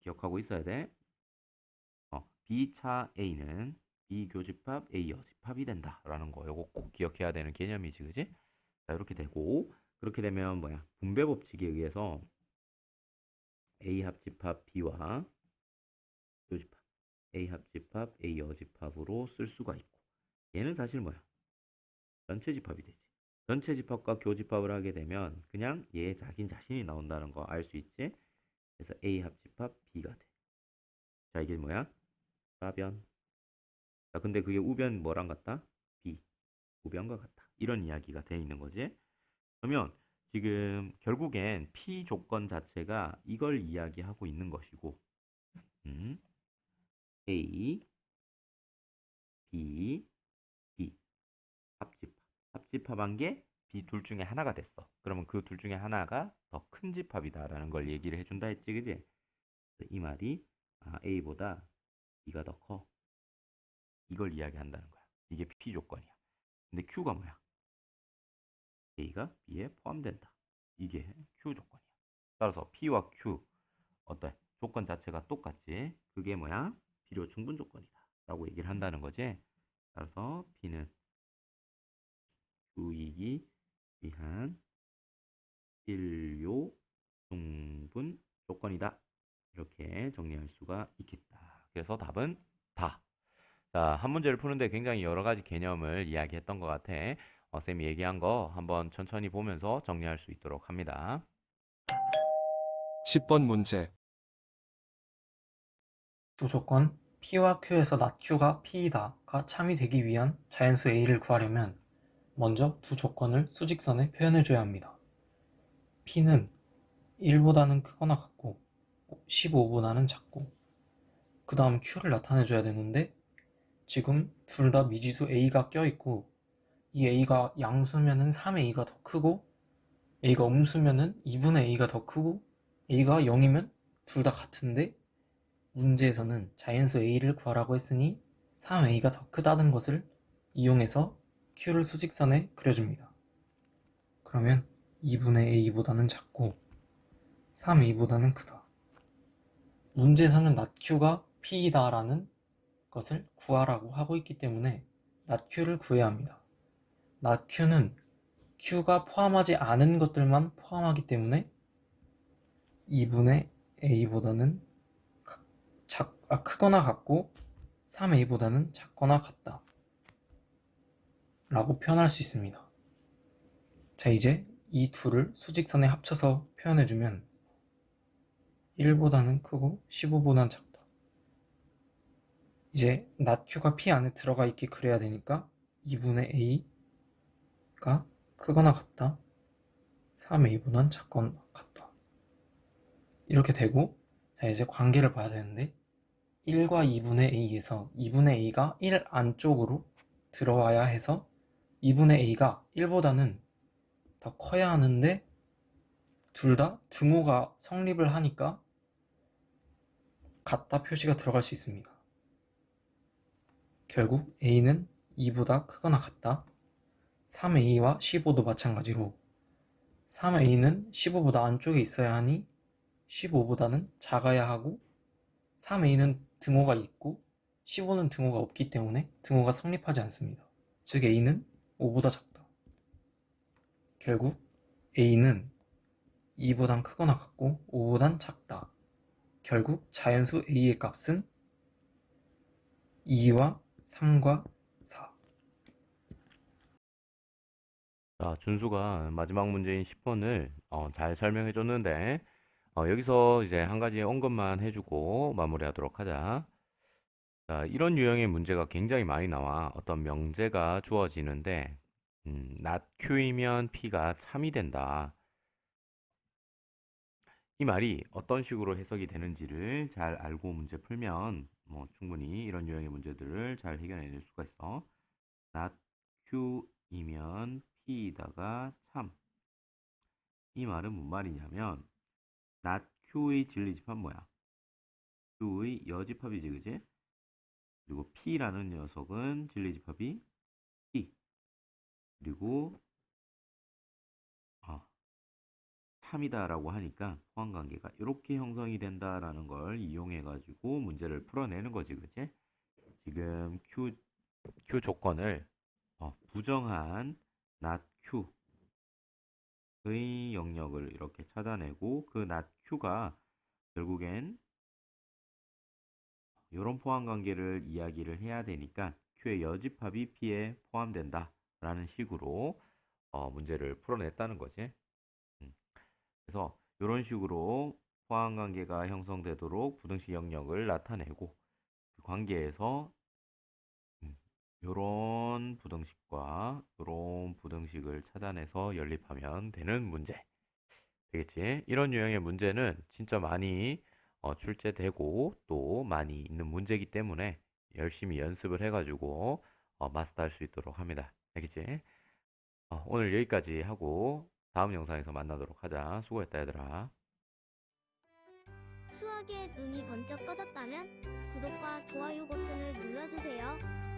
기억하고 있어야 돼. B차 A는 B 교집합 A 여집합이 된다라는 거. 요거 꼭 기억해야 되는 개념이지, 그지? 자, 이렇게 되고 그렇게 되면 뭐야? 분배 법칙에 의해서 A 합집합 B와 교집합 A 합집합 A 여집합으로 쓸 수가 있고 얘는 사실 뭐야? 전체 집합이 되지. 전체 집합과 교집합을 하게 되면 그냥 얘 자신이 나온다는 거 알 수 있지? 그래서 A 합집합 B가 돼. 자, 이게 뭐야? 좌변. 자, 근데 그게 우변 뭐랑 같다? B. 우변과 같다. 이런 이야기가 돼 있는 거지. 그러면 지금 결국엔 P 조건 자체가 이걸 이야기하고 있는 것이고 A, B, B 합집합한 게 B 둘 중에 하나가 됐어. 그러면 그 둘 중에 하나가 더 큰 집합이다라는 걸 얘기를 해준다 했지, 그지? 이 말이 A보다 B가 더 커. 이걸 이야기한다는 거야. 이게 P 조건이야. 근데 Q가 뭐야? A가 B에 포함된다. 이게 Q 조건이야. 따라서 P와 Q 어때? 조건 자체가 똑같지. 그게 뭐야? 필요 충분 조건이다 라고 얘기를 한다는 거지. 따라서 P는 Q이기 위한 필요 충분 조건이다. 이렇게 정리할 수가 있겠다. 그래서 답은 다. 자, 한 문제를 푸는데 굉장히 여러 가지 개념을 이야기했던 것 같아. 쌤이 얘기한 거 한번 천천히 보면서 정리할 수 있도록 합니다. 10번 문제. 두 조건 P와 Q에서 낫 Q가 P이다가 참이 되기 위한 자연수 A를 구하려면 먼저 두 조건을 수직선에 표현해줘야 합니다. P는 1보다는 크거나 같고 15보다는 작고 그 다음 Q를 나타내줘야 되는데 지금 둘 다 미지수 A가 껴있고 이 A가 양수면은 3A가 더 크고 A가 음수면은 2분의 A가 더 크고 A가 0이면 둘 다 같은데 문제에서는 자연수 A를 구하라고 했으니 3A가 더 크다는 것을 이용해서 Q를 수직선에 그려줍니다. 그러면 2분의 A보다는 작고 3A보다는 크다. 문제에서는 낫 Q가 P이다 라는 것을 구하라고 하고 있기 때문에 낫 Q를 구해야 합니다. 낫 Q는 Q가 포함하지 않은 것들만 포함하기 때문에 2분의 A보다는 크거나 같고 3A보다는 작거나 같다 라고 표현할 수 있습니다. 자, 이제 이 둘을 수직선에 합쳐서 표현해주면 1보다는 크고 15보다는 작다. 이제 not q가 p 안에 들어가 있게 그려야 되니까 2분의 a가 크거나 같다. 3a보단 작거나 같다. 이렇게 되고, 자, 이제 관계를 봐야 되는데 1과 2분의 a에서 2분의 a가 1 안쪽으로 들어와야 해서 2분의 a가 1보다는 더 커야 하는데 둘 다 등호가 성립을 하니까 같다 표시가 들어갈 수 있습니다. 결국 a는 2보다 크거나 같다. 3a와 15도 마찬가지로 3a는 15보다 안쪽에 있어야 하니 15보다는 작아야 하고 3a는 등호가 있고 15는 등호가 없기 때문에 등호가 성립하지 않습니다. 즉 a는 5보다 작다. 결국 a는 2보단 크거나 같고 5보단 작다. 결국 자연수 a의 값은 2와 3과 4. 자, 준수가 마지막 문제인 10번을 잘 설명해 줬는데 여기서 이제 한 가지 언급만 해주고 마무리하도록 하자. 자, 이런 유형의 문제가 굉장히 많이 나와. 어떤 명제가 주어지는데 not q이면 p가 참이 된다. 이 말이 어떤 식으로 해석이 되는지를 잘 알고 문제 풀면 충분히 이런 유형의 문제들을 잘 해결해낼 수가 있어. not q이면 p에다가 참. 이 말은 무슨 말이냐면 not q의 진리집합 뭐야? q의 여집합이지, 그지? 그리고 p라는 녀석은 진리집합이 p. 그리고 참이다라고 하니까 포함관계가 이렇게 형성이 된다라는 걸 이용해 가지고 문제를 풀어내는 거지, 그치? 지금 q 조건을 부정한 not q의 영역을 이렇게 찾아내고 그 not q가 결국엔 이런 포함관계를 이야기를 해야 되니까 q의 여집합이 p에 포함된다 라는 식으로 문제를 풀어냈다는 거지. 그래서 이런 식으로 포함관계가 형성되도록 부등식 영역을 나타내고 그 관계에서 이런 부등식과 이런 부등식을 찾아내서 연립하면 되는 문제 되겠지. 이런 유형의 문제는 진짜 많이 출제되고 또 많이 있는 문제이기 때문에 열심히 연습을 해가지고 마스터할 수 있도록 합니다. 알겠지? 오늘 여기까지 하고 다음 영상에서 만나도록 하자. 수고했다, 얘들아. 수학에 눈이 번쩍 떠졌다면 구독과 좋아요 버튼을 눌러주세요.